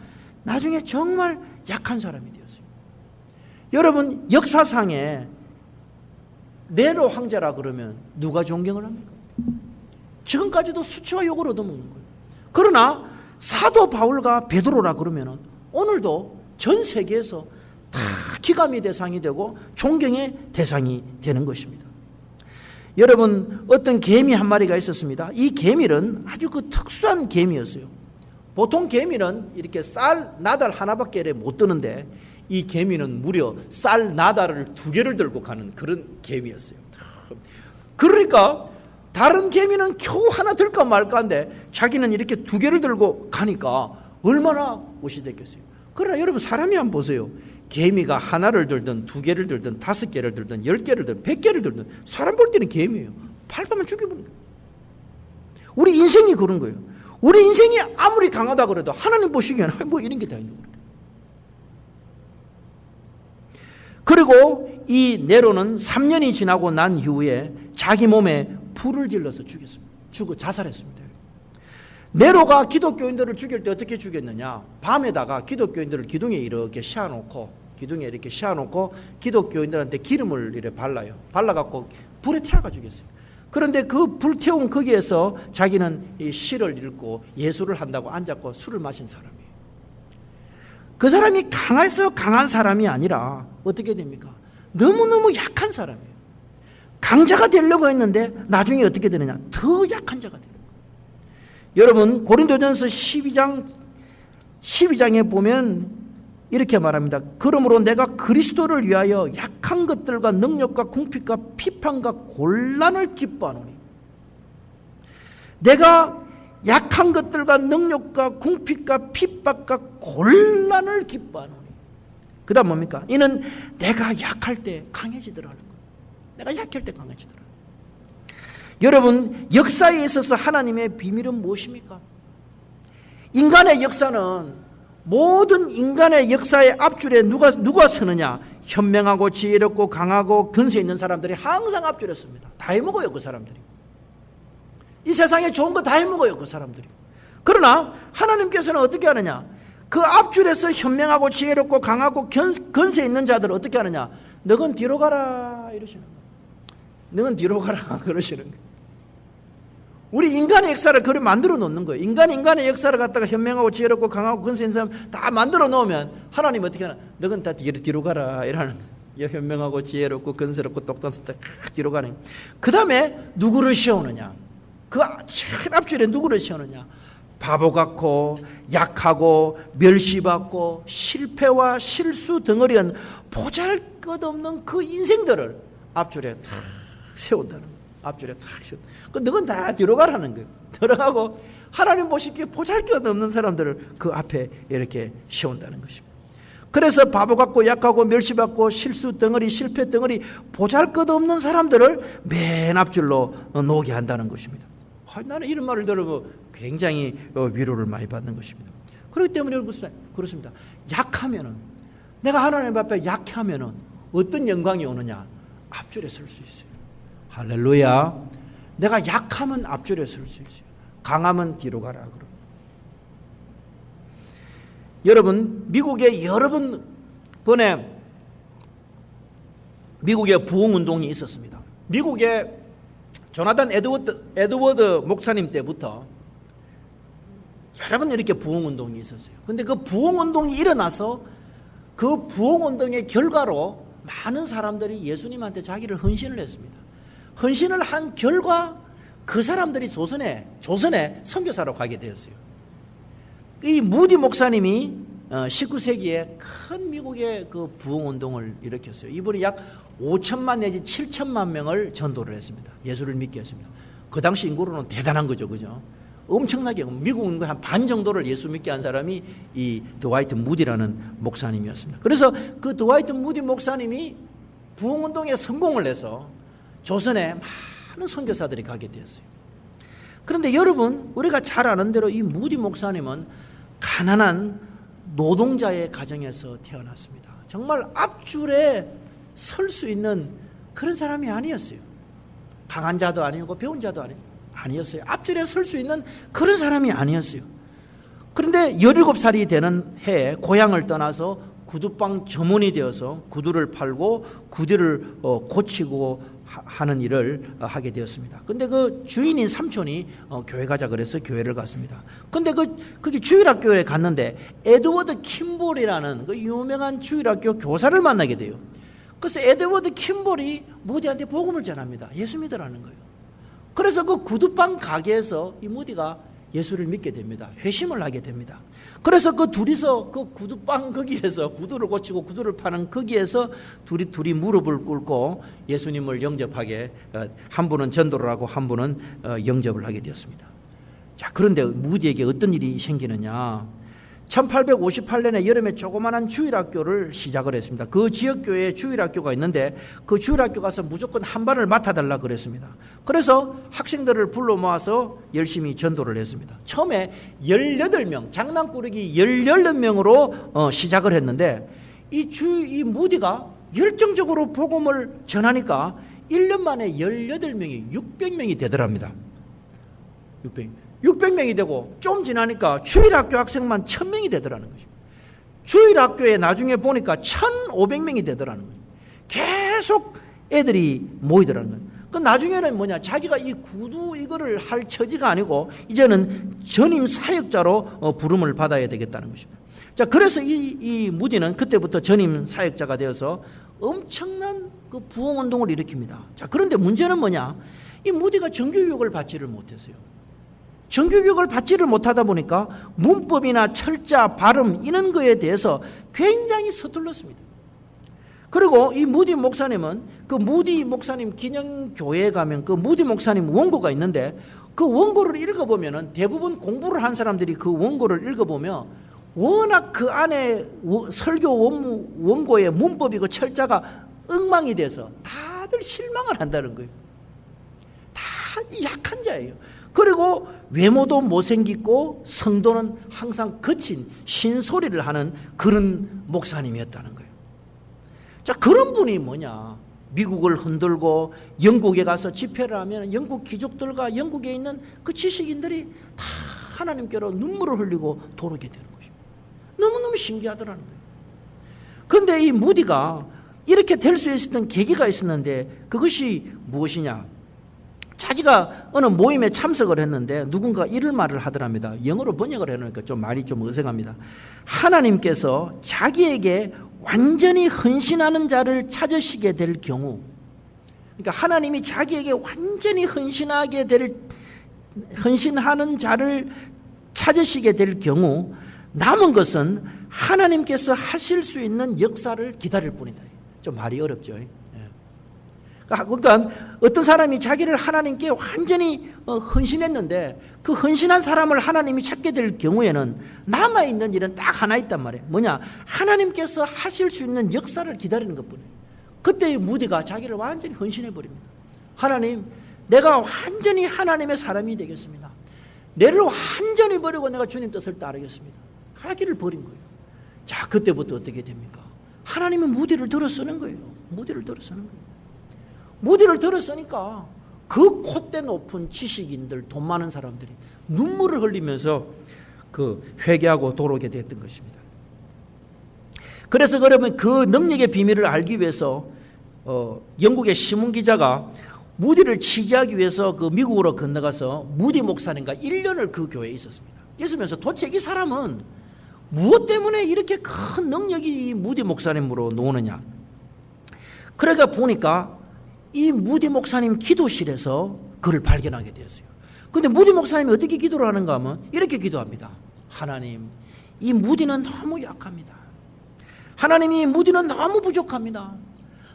나중에 정말 약한 사람이 되었어요. 여러분, 역사상에 네로 황제라 그러면 누가 존경을 합니까? 지금까지도 수치와 욕을 얻어먹는 거예요. 그러나 사도 바울과 베드로라 그러면 오늘도 전 세계에서 다 기감의 대상이 되고 존경의 대상이 되는 것입니다. 여러분, 어떤 개미 한 마리가 있었습니다. 이 개미는 아주 그 특수한 개미였어요. 보통 개미는 이렇게 쌀 나달 하나밖에 못 드는데 이 개미는 무려 쌀 나달을 2개를 들고 가는 그런 개미였어요. 그러니까 다른 개미는 겨우 하나 들까 말까인데 자기는 이렇게 2개를 들고 가니까 얼마나 멋이 됐겠어요. 그러나 여러분, 사람이 한번 보세요. 개미가 하나를 들든 2개를 들든 5개를 들든 10개를 들든 100개를 들든 사람 볼 때는 개미예요. 밟으면 죽여버리는 거예요. 우리 인생이 그런 거예요. 우리 인생이 아무리 강하다 그래도 하나님 보시기에는 뭐 이런 게 다 있는 거예요. 그리고 이 네로는 3년이 지나고 난 이후에 자기 몸에 불을 질러서 죽였습니다. 자살했습니다. 네로가 기독교인들을 죽일 때 어떻게 죽였느냐? 밤에다가 기독교인들을 기둥에 이렇게 씌워놓고 기독교인들한테 기름을 이렇게 발라갖고 불에 태워가 죽였어요. 그런데 그 불태운 거기에서 자기는 이 시를 읽고 예술을 한다고 앉았고 술을 마신 사람이에요. 그 사람이 강해서 강한 사람이 아니라 어떻게 됩니까? 너무너무 약한 사람이에요. 강자가 되려고 했는데 나중에 어떻게 되느냐? 더 약한 자가 돼요. 여러분, 고린도전서 12장에 보면 이렇게 말합니다. 그러므로 내가 그리스도를 위하여 약한 것들과 능력과 궁핍과 비판과 곤란을 기뻐하노니. 내가 약한 것들과 능력과 궁핍과 핍박과 곤란을 기뻐하노니. 그 다음 뭡니까? 이는 내가 약할 때 강해지더라 하는 거예요. 내가 약할 때 강해지더라. 여러분, 역사에 있어서 하나님의 비밀은 무엇입니까? 인간의 역사는 모든 인간의 역사의 앞줄에 누가 서느냐? 현명하고 지혜롭고 강하고 근세 있는 사람들이 항상 앞줄에 섭니다. 다 해먹어요, 그 사람들이. 이 세상에 좋은 거 다 해먹어요, 그 사람들이. 그러나 하나님께서는 어떻게 하느냐? 그 앞줄에서 현명하고 지혜롭고 강하고 근세 있는 자들을 어떻게 하느냐? 너건 뒤로 가라 이러시는 거예요. 너는 뒤로 가라 그러시는 거예요. 우리 인간의 역사를 그렇게 만들어 놓는 거예요. 인간의 역사를 갖다가 현명하고 지혜롭고 강하고 근세 있는 사람 다 만들어 놓으면 하나님 어떻게 하나? 너는 다 뒤로 가라 이러는 거예요. 현명하고 지혜롭고 근세롭고 똑똑한 다 뒤로 가는. 그 다음에 누구를 세우느냐? 그 앞줄에 누구를 세우느냐? 바보 같고 약하고 멸시받고 실패와 실수 덩어리한 보잘것없는 그 인생들을 앞줄에 다 세운다는 거예요. 앞줄에 탁 세운다. 그 너는 다 뒤로 가라는 거예요. 들어가고 하나님 보시기에 보잘것없는 사람들을 그 앞에 이렇게 세운다는 것입니다. 그래서 바보 같고 약하고 멸시받고 실수 덩어리, 실패 덩어리, 보잘것없는 사람들을 맨 앞줄로 놓게 한다는 것입니다. 나는 이런 말을 들으면 굉장히 위로를 많이 받는 것입니다. 그렇기 때문에 그렇습니다. 약하면은, 내가 하나님 앞에 약하면은 어떤 영광이 오느냐? 앞줄에 설 수 있어요. 할렐루야. 내가 약하면 앞줄에 설 수 있어요. 강하면 뒤로 가라. 그러고. 여러분, 미국에 여러 번의 미국의 부흥운동이 있었습니다. 미국의 조나단 에드워드 목사님 때부터 여러 번 이렇게 부흥운동이 있었어요. 그런데 그 부흥운동이 일어나서 그 부흥운동의 결과로 많은 사람들이 예수님한테 자기를 헌신을 했습니다. 헌신을 한 결과 그 사람들이 조선에 선교사로 가게 되었어요. 이 무디 목사님이 19세기에 큰 미국의 그 부흥운동을 일으켰어요. 이분이 약 5천만 내지 7천만 명을 전도를 했습니다. 예수를 믿게 했습니다. 그 당시 인구로는 대단한 거죠. 그죠? 엄청나게 미국 인구 한 반 정도를 예수 믿게 한 사람이 이 드와이트 무디라는 목사님이었습니다. 그래서 그 드와이트 무디 목사님이 부흥운동에 성공을 해서 조선에 많은 선교사들이 가게 되었어요. 그런데 여러분, 우리가 잘 아는 대로 이 무디 목사님은 가난한 노동자의 가정에서 태어났습니다. 정말 앞줄에 설 수 있는 그런 사람이 아니었어요. 강한 자도 아니고 배운 자도 아니었어요. 앞줄에 설 수 있는 그런 사람이 아니었어요. 그런데 17살이 되는 해에 고향을 떠나서 구두방 점원이 되어서 구두를 팔고 구두를 고치고 하는 일을 하게 되었습니다. 근데 그 주인인 삼촌이 교회 가자 그래서 교회를 갔습니다. 근데 그게 주일학교에 갔는데 에드워드 킴볼이라는 그 유명한 주일학교 교사를 만나게 돼요. 그래서 에드워드 킴볼이 무디한테 복음을 전합니다. 예수 믿으라는 거예요. 그래서 그 구두방 가게에서 이 무디가 예수를 믿게 됩니다. 회심을 하게 됩니다. 그래서 그 둘이서 그 구두방 거기에서 구두를 고치고 구두를 파는 거기에서 둘이 무릎을 꿇고 예수님을 영접하게, 한 분은 전도를 하고 한 분은 영접을 하게 되었습니다. 자, 그런데 무디에게 어떤 일이 생기느냐? 1858년에 여름에 조그마한 주일학교를 시작을 했습니다. 그 지역교회에 주일학교가 있는데 그 주일학교 가서 무조건 한 반을 맡아달라 그랬습니다. 그래서 학생들을 불러 모아서 열심히 전도를 했습니다. 처음에 18명, 장난꾸러기 18명으로 시작을 했는데 이 무디가 열정적으로 복음을 전하니까 1년 만에 18명이 600명이 되더랍니다. 600명이 되고 좀 지나니까 주일학교 학생만 1000명이 되더라는 것입니다. 주일학교에 나중에 보니까 1500명이 되더라는 거예요. 계속 애들이 모이더라는 거예요. 그 나중에는 뭐냐, 자기가 이 구두 이거를 할 처지가 아니고 이제는 전임 사역자로 부름을 받아야 되겠다는 것입니다. 자, 그래서 이 무디는 그때부터 전임 사역자가 되어서 엄청난 그 부흥운동을 일으킵니다. 자, 그런데 문제는 뭐냐, 이 무디가 정규교육을 받지를 못했어요. 정규교육을 받지를 못하다 보니까 문법이나 철자, 발음 이런 거에 대해서 굉장히 서툴렀습니다. 그리고 이 무디 목사님은 그 무디 목사님 기념교회에 가면 그 무디 목사님 원고가 있는데 그 원고를 읽어보면 대부분 공부를 한 사람들이 그 원고를 읽어보면 워낙 그 안에 설교 원고의 문법이고 철자가 엉망이 돼서 다들 실망을 한다는 거예요. 다 약한 자예요. 그리고 외모도 못생기고 성도는 항상 거친 신소리를 하는 그런 목사님이었다는 거예요. 자, 그런 분이 뭐냐, 미국을 흔들고 영국에 가서 집회를 하면 영국 귀족들과 영국에 있는 그 지식인들이 다 하나님께로 눈물을 흘리고 돌아오게 되는 것입니다. 너무너무 신기하더라는 거예요. 그런데 이 무디가 이렇게 될 수 있었던 계기가 있었는데 그것이 무엇이냐, 자기가 어느 모임에 참석을 했는데 누군가 이런 말을 하더랍니다. 영어로 번역을 해놓으니까 좀 말이 좀 어색합니다. 하나님께서 자기에게 완전히 헌신하는 자를 찾으시게 될 경우, 그러니까 하나님이 자기에게 완전히 헌신하는 자를 찾으시게 될 경우 남은 것은 하나님께서 하실 수 있는 역사를 기다릴 뿐이다. 좀 말이 어렵죠. 그러니까 어떤 사람이 자기를 하나님께 완전히 헌신했는데 그 헌신한 사람을 하나님이 찾게 될 경우에는 남아있는 일은 딱 하나 있단 말이에요. 뭐냐? 하나님께서 하실 수 있는 역사를 기다리는 것뿐이에요. 그때의 무디가 자기를 완전히 헌신해버립니다. 하나님, 내가 완전히 하나님의 사람이 되겠습니다. 내를 완전히 버리고 내가 주님 뜻을 따르겠습니다. 하기를 버린 거예요. 자, 그때부터 어떻게 됩니까? 하나님은 무디를 들어쓰는 거예요. 무디를 들어쓰는 거예요. 무디를 들었으니까 그 콧대 높은 지식인들, 돈 많은 사람들이 눈물을 흘리면서 그 회개하고 돌아오게 됐던 것입니다. 그래서 그러면 그 능력의 비밀을 알기 위해서 영국의 신문 기자가 무디를 취재하기 위해서 그 미국으로 건너가서 무디 목사님과 1년을 그 교회에 있었습니다. 있으면서 도대체 이 사람은 무엇 때문에 이렇게 큰 능력이 무디 목사님으로 나오느냐. 그러니까 보니까 이 무디 목사님 기도실에서 그를 발견하게 되었어요. 그런데 무디 목사님이 어떻게 기도를 하는가 하면 이렇게 기도합니다. 하나님, 이 무디는 너무 약합니다. 하나님이 무디는 너무 부족합니다.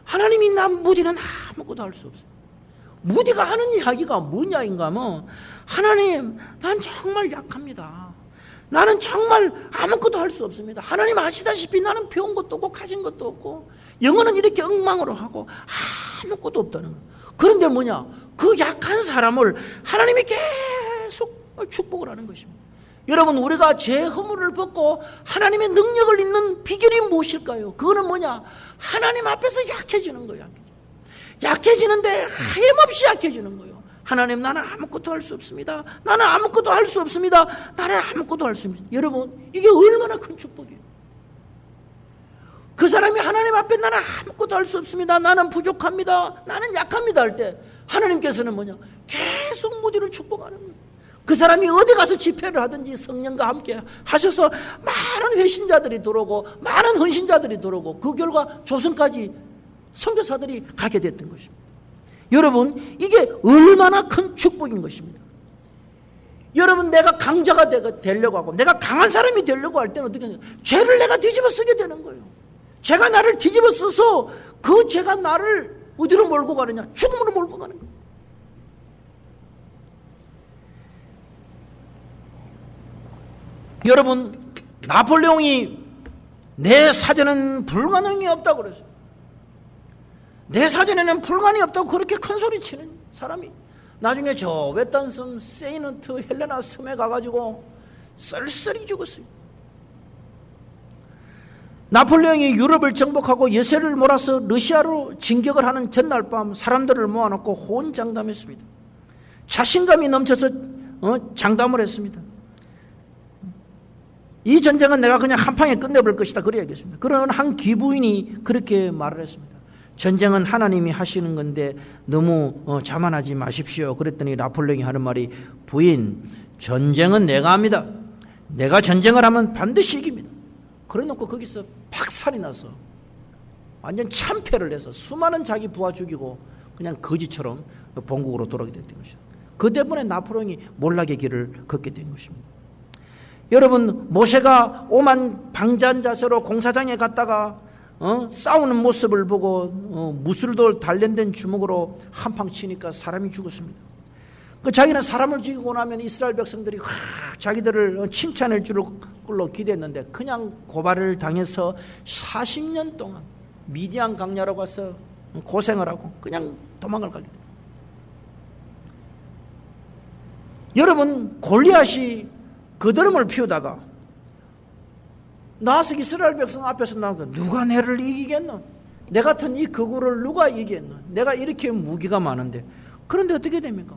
하나님이 난 무디는 아무것도 할 수 없어요. 무디가 하는 이야기가 뭐냐인가 하면 하나님, 난 정말 약합니다. 나는 정말 아무것도 할 수 없습니다. 하나님 아시다시피 나는 배운 것도 없고 가진 것도 없고 영어는 이렇게 엉망으로 하고 아무것도 없다는 거예요. 그런데 뭐냐? 그 약한 사람을 하나님이 계속 축복을 하는 것입니다. 여러분, 우리가 죄 허물을 벗고 하나님의 능력을 잇는 비결이 무엇일까요? 그거는 뭐냐? 하나님 앞에서 약해지는 거예요. 약해지는데 하염없이 약해지는 거예요. 하나님, 나는 아무것도 할 수 없습니다. 나는 아무것도 할 수 없습니다. 나는 아무것도 할 수 없습니다. 여러분, 이게 얼마나 큰 축복이에요. 그 사람이 하나님 앞에 나는 아무것도 할 수 없습니다. 나는 부족합니다. 나는 약합니다 할 때 하나님께서는 뭐냐? 계속 무디를 축복하는 거예요. 그 사람이 어디 가서 집회를 하든지 성령과 함께 하셔서 많은 회신자들이 들어오고 많은 헌신자들이 들어오고 그 결과 조선까지 선교사들이 가게 됐던 것입니다. 여러분, 이게 얼마나 큰 축복인 것입니다. 여러분, 내가 강자가 되려고 하고 내가 강한 사람이 되려고 할 때는 어떻게 하냐? 죄를 내가 뒤집어 쓰게 되는 거예요. 죄가 나를 뒤집어 써서 그 죄가 나를 어디로 몰고 가느냐? 죽음으로 몰고 가는 거예요. 여러분, 나폴레옹이 내 사전은 불가능이 없다고 그랬어요. 내 사전에는 불가능이 없다고 그렇게 큰 소리 치는 사람이 나중에 저 외딴 섬 세인트 헬레나 섬에 가가지고 쓸쓸히 죽었어요. 나폴레옹이 유럽을 정복하고 여세를 몰아서 러시아로 진격을 하는 전날 밤 사람들을 모아놓고 호언장담했습니다. 자신감이 넘쳐서 장담을 했습니다. 이 전쟁은 내가 그냥 한 방에 끝내볼 것이다, 그래 얘기했습니다. 그런 한 귀부인이 그렇게 말을 했습니다. 전쟁은 하나님이 하시는 건데 너무 자만하지 마십시오. 그랬더니 나폴레옹이 하는 말이, 부인, 전쟁은 내가 합니다. 내가 전쟁을 하면 반드시 이깁니다. 그래 놓고 거기서 박살이 나서 완전 참패를 해서 수많은 자기 부하 죽이고 그냥 거지처럼 본국으로 돌아오게 됐던 것입니다. 그 때문에 나폴레옹이 몰락의 길을 걷게 된 것입니다. 여러분, 모세가 오만 방자한 자세로 공사장에 갔다가 싸우는 모습을 보고 무술돌 단련된 주먹으로 한방 치니까 사람이 죽었습니다. 그 자기는 사람을 죽이고 나면 이스라엘 백성들이 자기들을 칭찬할 줄로 기대했는데 그냥 고발을 당해서 40년 동안 미디안 강야로 가서 고생을 하고 그냥 도망을 가게 됩니다. 여러분, 골리앗이 거드름을 피우다가 나와서 이스라엘 백성 앞에서 나오고, 누가 내를 이기겠노? 내 같은 이 거구를 누가 이기겠노? 내가 이렇게 무기가 많은데. 그런데 어떻게 됩니까?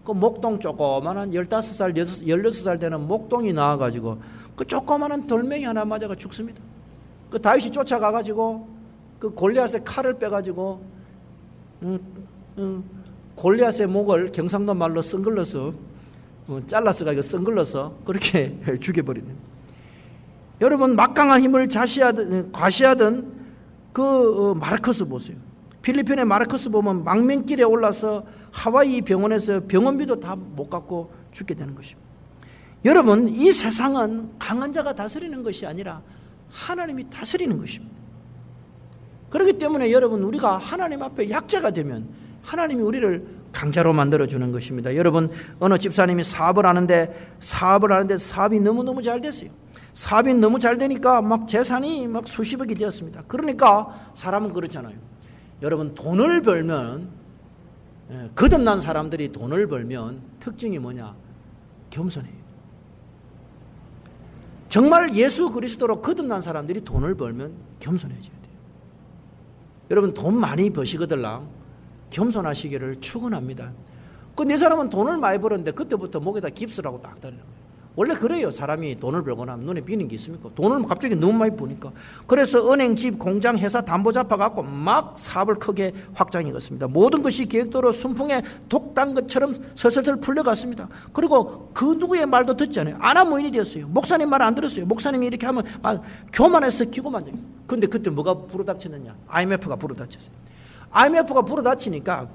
그 목동 조그만한 15살, 16살 되는 목동이 나와가지고 그 조그만한 돌멩이 하나 맞아가 죽습니다. 그 다윗이 쫓아가가지고 그 골리앗의 칼을 빼가지고 골리앗의 목을 경상도 말로 썬글러서 잘라서 가지고 썬글러서 그렇게 죽여버리는. 여러분, 막강한 힘을 과시하던 그 마르커스 보세요. 필리핀의 마르커스 보면 망명길에 올라서 하와이 병원에서 병원비도 다 못 갚고 죽게 되는 것입니다. 여러분, 이 세상은 강한 자가 다스리는 것이 아니라 하나님이 다스리는 것입니다. 그렇기 때문에 여러분, 우리가 하나님 앞에 약자가 되면 하나님이 우리를 강자로 만들어주는 것입니다. 여러분, 어느 집사님이 사업을 하는데 사업이 너무너무 잘 됐어요. 사업이 너무 잘 되니까 막 재산이 막 수십억이 되었습니다. 그러니까 사람은 그렇잖아요. 여러분, 돈을 벌면, 거듭난 사람들이 돈을 벌면 특징이 뭐냐? 겸손해요. 정말 예수 그리스도로 거듭난 사람들이 돈을 벌면 겸손해져야 돼요. 여러분, 돈 많이 버시거들랑 겸손하시기를 축원합니다. 그 네 사람은 돈을 많이 벌었는데 그때부터 목에다 깁스를 하고 딱 다니는 거예요. 원래 그래요. 사람이 돈을 벌고 나면 눈에 띄는 게 있습니까? 돈을 갑자기 너무 많이 버니까. 그래서 은행, 집, 공장, 회사 담보 잡아갖고 막 사업을 크게 확장해 갔습니다. 모든 것이 계획대로 순풍에 독단 것처럼 설설설 풀려갔습니다. 그리고 그 누구의 말도 듣지 않아요. 아나무인이 되었어요. 목사님 말 안 들었어요. 목사님이 이렇게 하면 교만해서 기고만 되었어요. 그런데 그때 뭐가 불어닥쳤느냐? IMF가 불어닥쳤어요. IMF가 불어닥치니까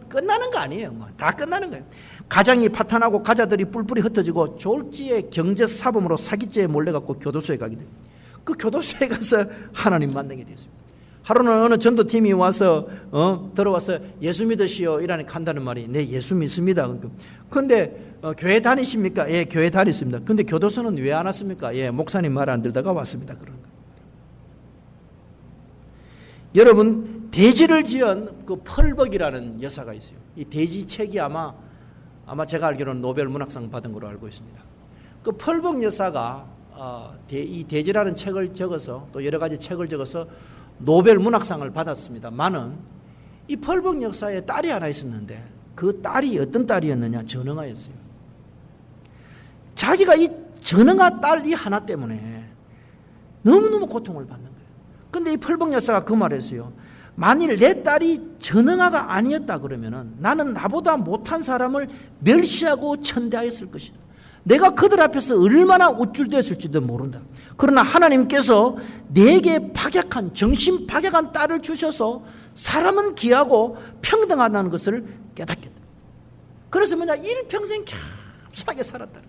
끝나는 거 아니에요. 다 끝나는 거예요. 가장이 파탄하고 가자들이 뿔뿔이 흩어지고 졸지의 경제사범으로 사기죄에 몰려갖고 교도소에 가게 돼요. 그 교도소에 가서 하나님 만나게 됐어요. 하루는 어느 전도팀이 와서 들어와서 예수 믿으시오 이라니 한다는 말이, 네, 예수 믿습니다. 그런데 교회 다니십니까? 예, 교회 다니십니다. 근데 교도소는 왜 안 왔습니까? 예, 목사님 말 안 들다가 왔습니다. 그런 거. 여러분, 돼지를 지은 그 펄벅이라는 여사가 있어요. 이 돼지 책이 아마 제가 알기로는 노벨 문학상 받은 걸로 알고 있습니다. 그 펄벅 여사가 이 돼지라는 책을 적어서, 또 여러 가지 책을 적어서 노벨 문학상을 받았습니다만은, 이 펄벅 여사의 딸이 하나 있었는데 그 딸이 어떤 딸이었느냐? 전응아였어요. 자기가 이 전응아 딸 이 하나 때문에 너무너무 고통을 받는 거예요. 근데 이 펄벅 여사가 그 말을 했어요. 만일 내 딸이 전응아가 아니었다 그러면은 나는 나보다 못한 사람을 멸시하고 천대하였을 것이다. 내가 그들 앞에서 얼마나 우쭐대었을지도 모른다. 그러나 하나님께서 내게 박약한, 정신 박약한 딸을 주셔서 사람은 귀하고 평등하다는 것을 깨닫겠다. 그래서 뭐냐? 일평생 겸손하게 살았다.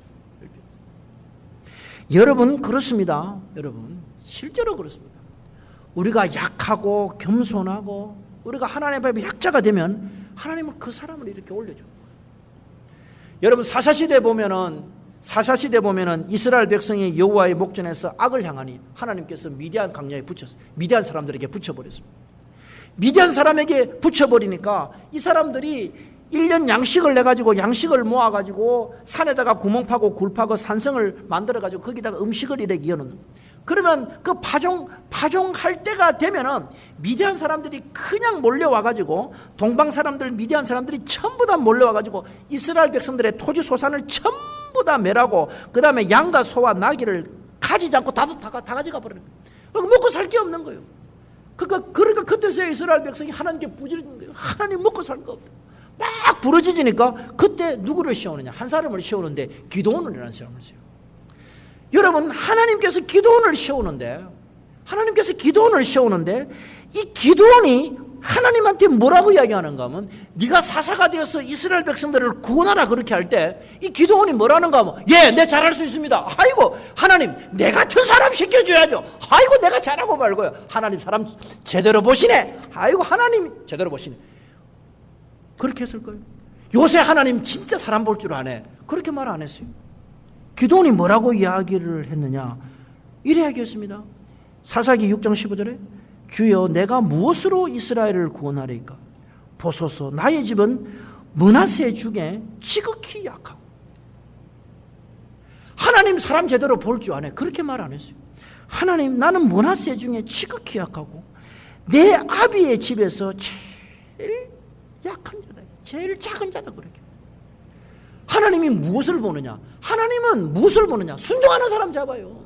여러분, 그렇습니다. 여러분, 실제로 그렇습니다. 우리가 약하고 겸손하고 우리가 하나님 앞에 약자가 되면 하나님은 그 사람을 이렇게 올려줘요. 여러분, 사사시대 보면은 이스라엘 백성이 여호와의 목전에서 악을 향하니 하나님께서 미디안 강야에 붙였어요. 미디안 사람들에게 붙여버렸습니다. 미디안 사람에게 붙여버리니까 이 사람들이 1년 양식을 내가지고 양식을 모아가지고 산에다가 구멍 파고 굴 파고 산성을 만들어가지고 거기다가 음식을 이렇게 이어놓는 거예요. 그러면 그 파종할 때가 되면은 미디안 사람들이 그냥 몰려와가지고 동방 사람들, 미디안 사람들이 전부 다 몰려와가지고 이스라엘 백성들의 토지 소산을 전부 다 멸하고 그 다음에 양과 소와 나귀를 가지지 않고 다 가져가 버리는 거예요. 먹고 살 게 없는 거예요. 그러니까 그때서야 이스라엘 백성이 하나님께 부지런 거예요. 하나님 먹고 살 거 없다. 막 부러지니까 그때 누구를 씌우느냐? 한 사람을 씌우는데 기드온이라는 사람을 씌워요. 여러분, 하나님께서 기드온을 씌우는데 이 기드온이 하나님한테 뭐라고 이야기하는가 하면, 네가 사사가 되어서 이스라엘 백성들을 구원하라 그렇게 할 때 이 기드온이 뭐라는가 하면, 예, 내 잘할 수 있습니다. 아이고 하나님, 내 같은 사람 시켜줘야죠. 아이고 내가 잘하고 말고요. 하나님 사람 제대로 보시네. 아이고 하나님 제대로 보시네. 그렇게 했을 거예요. 요새 하나님 진짜 사람 볼 줄 아네. 그렇게 말 안 했어요. 기드온이 뭐라고 이야기를 했느냐? 이래 이야기했습니다. 사사기 6장 15절에 주여 내가 무엇으로 이스라엘을 구원하리까? 보소서 나의 집은 므낫세 중에 지극히 약하고. 하나님 사람 제대로 볼 줄 아네. 그렇게 말 안 했어요. 하나님, 나는 므낫세 중에 지극히 약하고 내 아비의 집에서 제일 약한 자다, 제일 작은 자다. 그렇게 하나님이 무엇을 보느냐? 하나님은 무엇을 보느냐? 순종하는 사람 잡아요.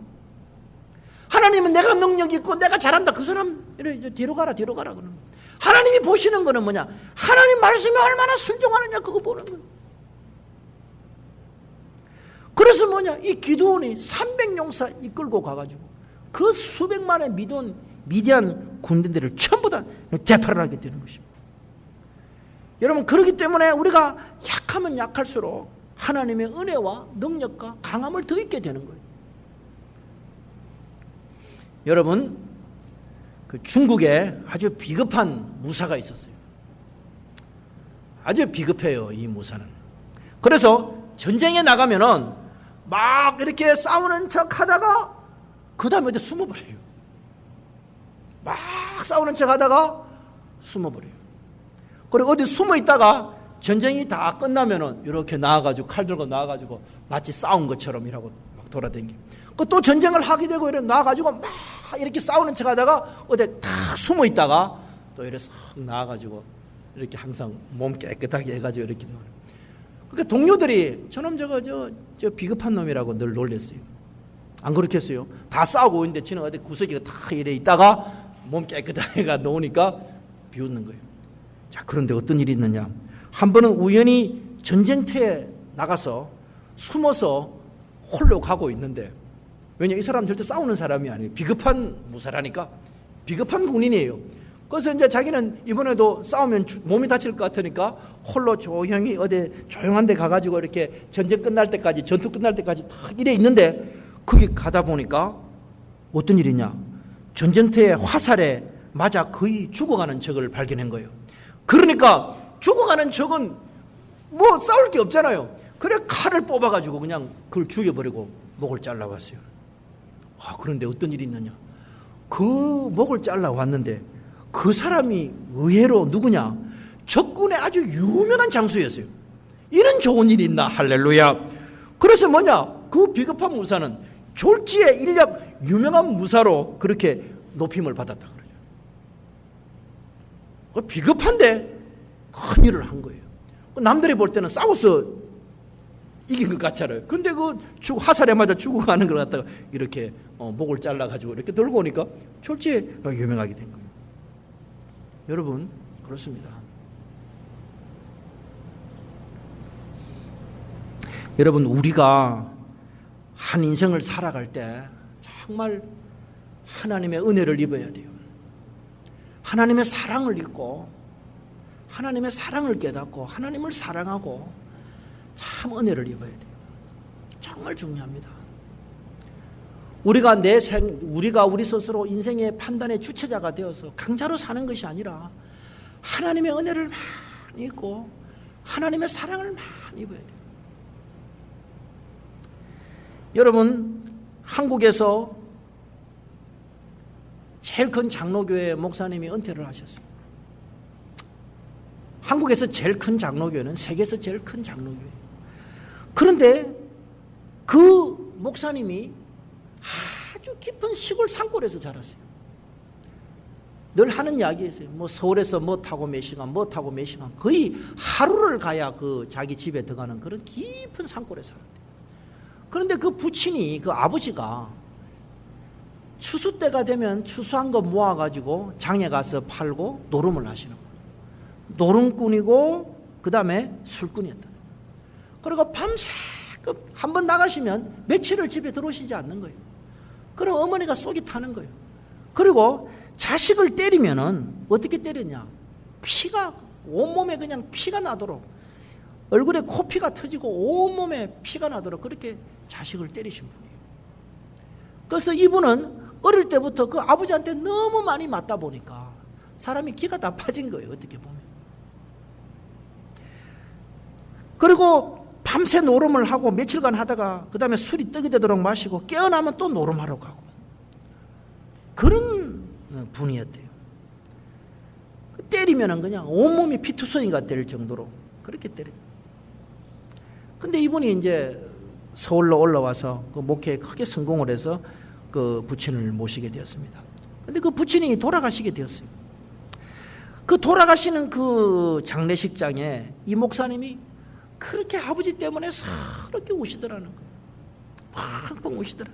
하나님은 내가 능력 있고 내가 잘한다, 그 사람 이제 뒤로 가라 그러는. 하나님이 보시는 거는 뭐냐? 하나님 말씀에 얼마나 순종하느냐, 그거 보는 거예요. 그래서 뭐냐? 이 기드온이 300용사 이끌고 가가지고 그 수백만의 미디안 군대들을 전부 다 대파를 하게 되는 것입니다. 여러분, 그렇기 때문에 우리가 약하면 약할수록 하나님의 은혜와 능력과 강함을 더 있게 되는 거예요. 여러분, 그 중국에 아주 비겁한 무사가 있었어요. 아주 비겁해요, 이 무사는. 그래서 전쟁에 나가면은 막 이렇게 싸우는 척 하다가 그 다음에 어디 숨어버려요. 막 싸우는 척 하다가 숨어버려요. 그리고 어디 숨어 있다가 전쟁이 다 끝나면은 이렇게 나와가지고 칼 들고 나와가지고 마치 싸운 것처럼 이라고 막 돌아다니고, 또 전쟁을 하게 되고 이래 나와가지고 막 이렇게 싸우는 척 하다가 어디 탁 숨어 있다가 또 이래 싹 나와가지고 이렇게 항상 몸 깨끗하게 해가지고 이렇게 놀아요. 그러니까 동료들이 저놈 저 비겁한 놈이라고 늘 놀렸어요. 안 그렇겠어요? 다 싸우고 있는데 지는 어디 구석이가 다 이래 있다가 몸 깨끗하게 가 놓으니까 비웃는 거예요. 자, 그런데 어떤 일이 있느냐? 한 번은 우연히 전쟁터에 나가서 숨어서 홀로 가고 있는데, 왜냐, 이 사람 절대 싸우는 사람이 아니에요. 비겁한 무사라니까. 비겁한 군인이에요. 그래서 이제 자기는 이번에도 싸우면 몸이 다칠 것 같으니까 홀로 조용히 어디 조용한 데 가가지고 이렇게 전쟁 끝날 때까지, 전투 끝날 때까지 딱 이래 있는데, 거기 가다 보니까 어떤 일이냐? 전쟁터의 화살에 맞아 거의 죽어가는 적을 발견한 거예요. 그러니까 죽어가는 적은 뭐 싸울 게 없잖아요. 그래 칼을 뽑아가지고 그냥 그걸 죽여버리고 목을 잘라왔어요. 그런데 어떤 일이 있느냐? 그 목을 잘라왔는데 그 사람이 의외로 누구냐? 적군의 아주 유명한 장수였어요. 이런 좋은 일이 있나? 할렐루야. 그래서 뭐냐? 그 비겁한 무사는 졸지에 인력 유명한 무사로 그렇게 높임을 받았다 그러죠. 비겁한데 큰 일을 한 거예요. 남들이 볼 때는 싸워서 이긴 것 같잖아요. 근데 그 화살에 맞아 죽어가는 걸 갖다가 이렇게 목을 잘라가지고 이렇게 들고 오니까 졸지에 유명하게 된 거예요. 여러분, 그렇습니다. 여러분, 우리가 한 인생을 살아갈 때 정말 하나님의 은혜를 입어야 돼요. 하나님의 사랑을 입고 하나님의 사랑을 깨닫고 하나님을 사랑하고 참 은혜를 입어야 돼요. 정말 중요합니다. 우리가 우리가 우리 스스로 인생의 판단의 주체자가 되어서 강자로 사는 것이 아니라 하나님의 은혜를 많이 입고 하나님의 사랑을 많이 입어야 돼요. 여러분, 한국에서 제일 큰 장로교회 목사님이 은퇴를 하셨어요. 한국에서 제일 큰 장로교회는 세계에서 제일 큰 장로교회예요. 그런데 그 목사님이 아주 깊은 시골 산골에서 자랐어요. 늘 하는 이야기 있어요. 뭐 서울에서 뭐 타고 몇 시간, 거의 하루를 가야 그 자기 집에 들어가는 그런 깊은 산골에 살았대요. 그런데 그 부친이, 그 아버지가 추수 때가 되면 추수한 거 모아가지고 장에 가서 팔고 노름을 하시는 거예요. 노름꾼이고 그 다음에 술꾼이었다. 그리고 밤새 한 번 나가시면 며칠을 집에 들어오시지 않는 거예요. 그럼 어머니가 속이 타는 거예요. 그리고 자식을 때리면은 어떻게 때렸냐? 피가 온몸에 그냥 피가 나도록, 얼굴에 코피가 터지고 온몸에 피가 나도록 그렇게 자식을 때리신 분이에요. 그래서 이분은 어릴 때부터 그 아버지한테 너무 많이 맞다 보니까 사람이 기가 다 빠진 거예요, 어떻게 보면. 그리고 밤새 노름을 하고 며칠간 하다가 그 다음에 술이 떡이 되도록 마시고 깨어나면 또 노름하러 가고 그런 분이었대요. 때리면은 그냥 온몸이 피투성이가 될 정도로 그렇게 때려요. 근데 이분이 이제 서울로 올라와서 그 목회에 크게 성공을 해서 그 부친을 모시게 되었습니다. 근데 그 부친이 돌아가시게 되었어요. 그 돌아가시는 그 장례식장에 이 목사님이 그렇게 아버지 때문에 그렇게 우시더라는 거예요. 펑펑 우시더라.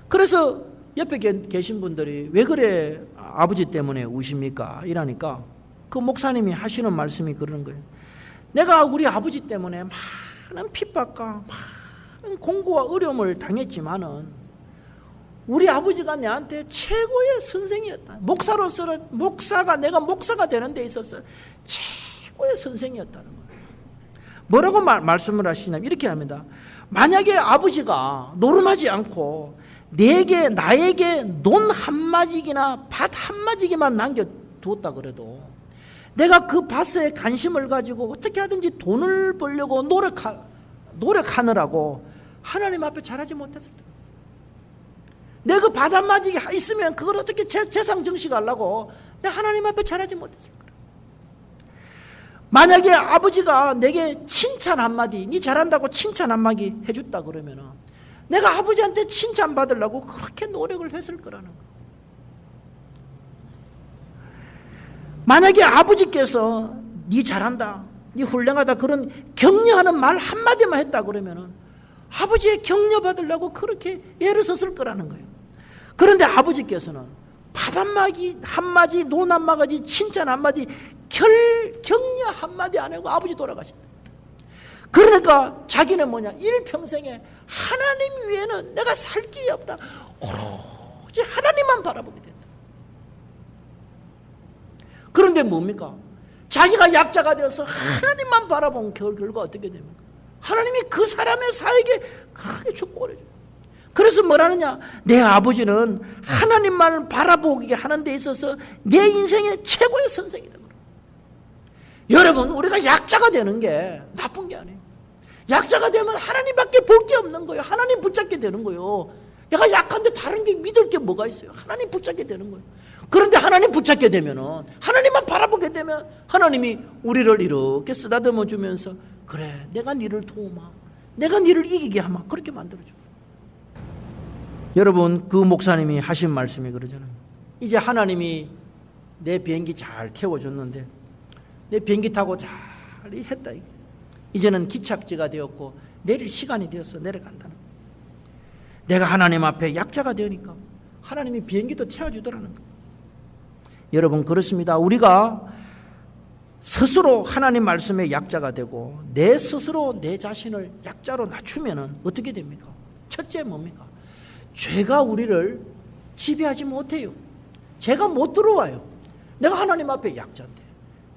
그래서 옆에 계신 분들이 왜 그래 아버지 때문에 우십니까? 이러니까 그 목사님이 하시는 말씀이 그러는 거예요. 내가 우리 아버지 때문에 많은 핍박과 많은 공고와 어려움을 당했지만은 우리 아버지가 내한테 최고의 선생이었다. 내가 목사가 되는 데 있어서 최고의 선생이었다는 거예요. 뭐라고 말씀을 하시냐면 이렇게 합니다. 만약에 아버지가 노름하지 않고 나에게 논 한마디기나 밭 한마디기만 남겨두었다 그래도 내가 그 밭에 관심을 가지고 어떻게 하든지 돈을 벌려고 노력하느라고 하나님 앞에 잘하지 못했을 때, 내 그 밭 한마디 있으면 그걸 어떻게 재상 정식하려고 내가 하나님 앞에 잘하지 못했을 거야. 만약에 아버지가 내게 칭찬 한마디, 니 잘한다고 칭찬 한마디 해줬다 그러면은 내가 아버지한테 칭찬 받으려고 그렇게 노력을 했을 거라는 거야. 만약에 아버지께서 니 잘한다, 니 훌륭하다 그런 격려하는 말 한마디만 했다 그러면은 아버지의 격려 받으려고 그렇게 애를 썼을 거라는 거예요. 그런데 아버지께서는 밥 한마디, 논 한마디, 칭찬 한마디, 격려 한마디 안 하고 아버지 돌아가신다. 그러니까 자기는 뭐냐, 일평생에 하나님 외에는 내가 살 길이 없다, 오로지 하나님만 바라보게 된다. 그런데 뭡니까? 자기가 약자가 되어서 하나님만 바라본 결과 어떻게 됩니까? 하나님이 그 사람의 사에게 크게 축복을 해줘요. 그래서 뭐라느냐, 내 아버지는 하나님만 바라보게 하는 데 있어서 내 인생의 최고의 선생이다. 여러분, 우리가 약자가 되는 게 나쁜 게 아니에요. 약자가 되면 하나님밖에 볼 게 없는 거예요. 하나님 붙잡게 되는 거예요. 내가 약한데 다른 게 믿을 게 뭐가 있어요? 하나님 붙잡게 되는 거예요. 그런데 하나님 붙잡게 되면은, 하나님만 바라보게 되면 하나님이 우리를 이렇게 쓰다듬어 주면서, 그래, 내가 니를 도우마, 내가 니를 이기게 하마, 그렇게 만들어줘. 여러분, 그 목사님이 하신 말씀이 그러잖아요. 이제 하나님이 내 비행기 잘 태워줬는데 내 비행기 타고 잘 했다. 이제는 기착지가 되었고 내릴 시간이 되어서 내려간다는 거예요. 내가 하나님 앞에 약자가 되니까 하나님이 비행기도 태워주더라는 거예요. 여러분, 그렇습니다. 우리가 스스로 하나님 말씀에 약자가 되고 내 스스로 내 자신을 약자로 낮추면 어떻게 됩니까? 첫째 뭡니까? 죄가 우리를 지배하지 못해요. 죄가 못 들어와요. 내가 하나님 앞에 약자인데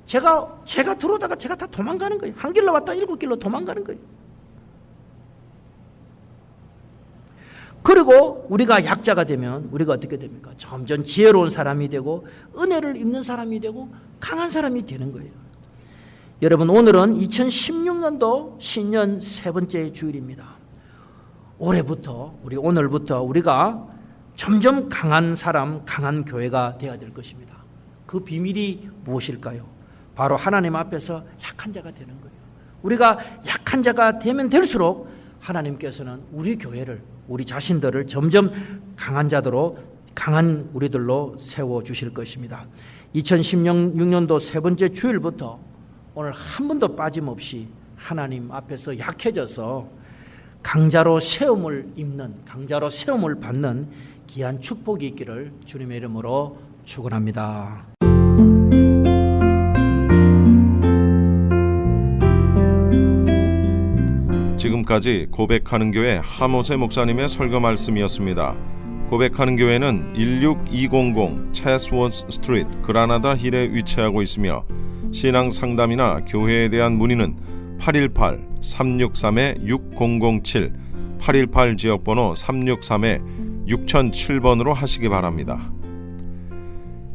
제가 들어오다가 제가 다 도망가는 거예요. 한 길로 왔다 7길로 도망가는 거예요. 그리고 우리가 약자가 되면 우리가 어떻게 됩니까? 점점 지혜로운 사람이 되고 은혜를 입는 사람이 되고 강한 사람이 되는 거예요. 여러분, 오늘은 2016년도 신년 세 번째 주일입니다. 오늘부터 우리가 점점 강한 사람, 강한 교회가 되어야 될 것입니다. 그 비밀이 무엇일까요? 바로 하나님 앞에서 약한 자가 되는 거예요. 우리가 약한 자가 되면 될수록 하나님께서는 우리 교회를, 우리 자신들을 점점 강한 자들로, 강한 우리들로 세워주실 것입니다. 2016년도 세 번째 주일부터 오늘 한 번도 빠짐없이 하나님 앞에서 약해져서 강자로 세움을 입는, 강자로 세움을 받는 귀한 축복이 있기를 주님의 이름으로 축원합니다. 지금까지 고백하는 교회 하모세 목사님의 설교 말씀이었습니다. 고백하는 교회는 16200 체스워드 스트리트 그라나다 힐에 위치하고 있으며 신앙 상담이나 교회에 대한 문의는 818-363-6007 818 지역번호 363-6007번으로 하시기 바랍니다.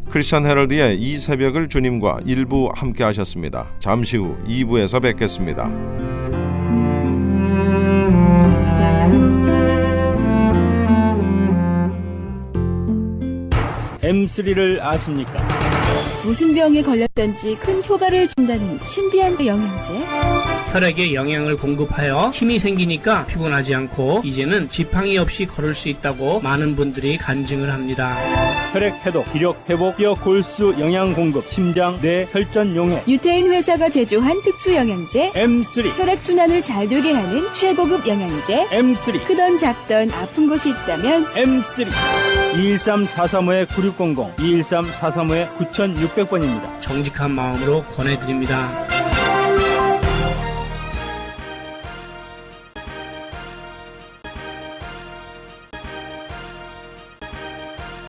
크리스천 헤럴드의 이 새벽을 주님과 1부 함께 하셨습니다. 잠시 후 2부에서 뵙겠습니다. M3를 아십니까? 무슨 병에 걸렸던지 큰 효과를 준다는 신비한 영양제. 혈액에 영양을 공급하여 힘이 생기니까 피곤하지 않고 이제는 지팡이 없이 걸을 수 있다고 많은 분들이 간증을 합니다. 혈액 해독, 기력 회복, 뼈 골수 영양 공급, 심장, 뇌, 혈전 용해. 유태인 회사가 제조한 특수 영양제. M3. 혈액 순환을 잘 되게 하는 최고급 영양제. M3. 크던 작던 아픈 곳이 있다면 M3. 213-435-9600, 213-435-9600번입니다. 정직한 마음으로 권해드립니다.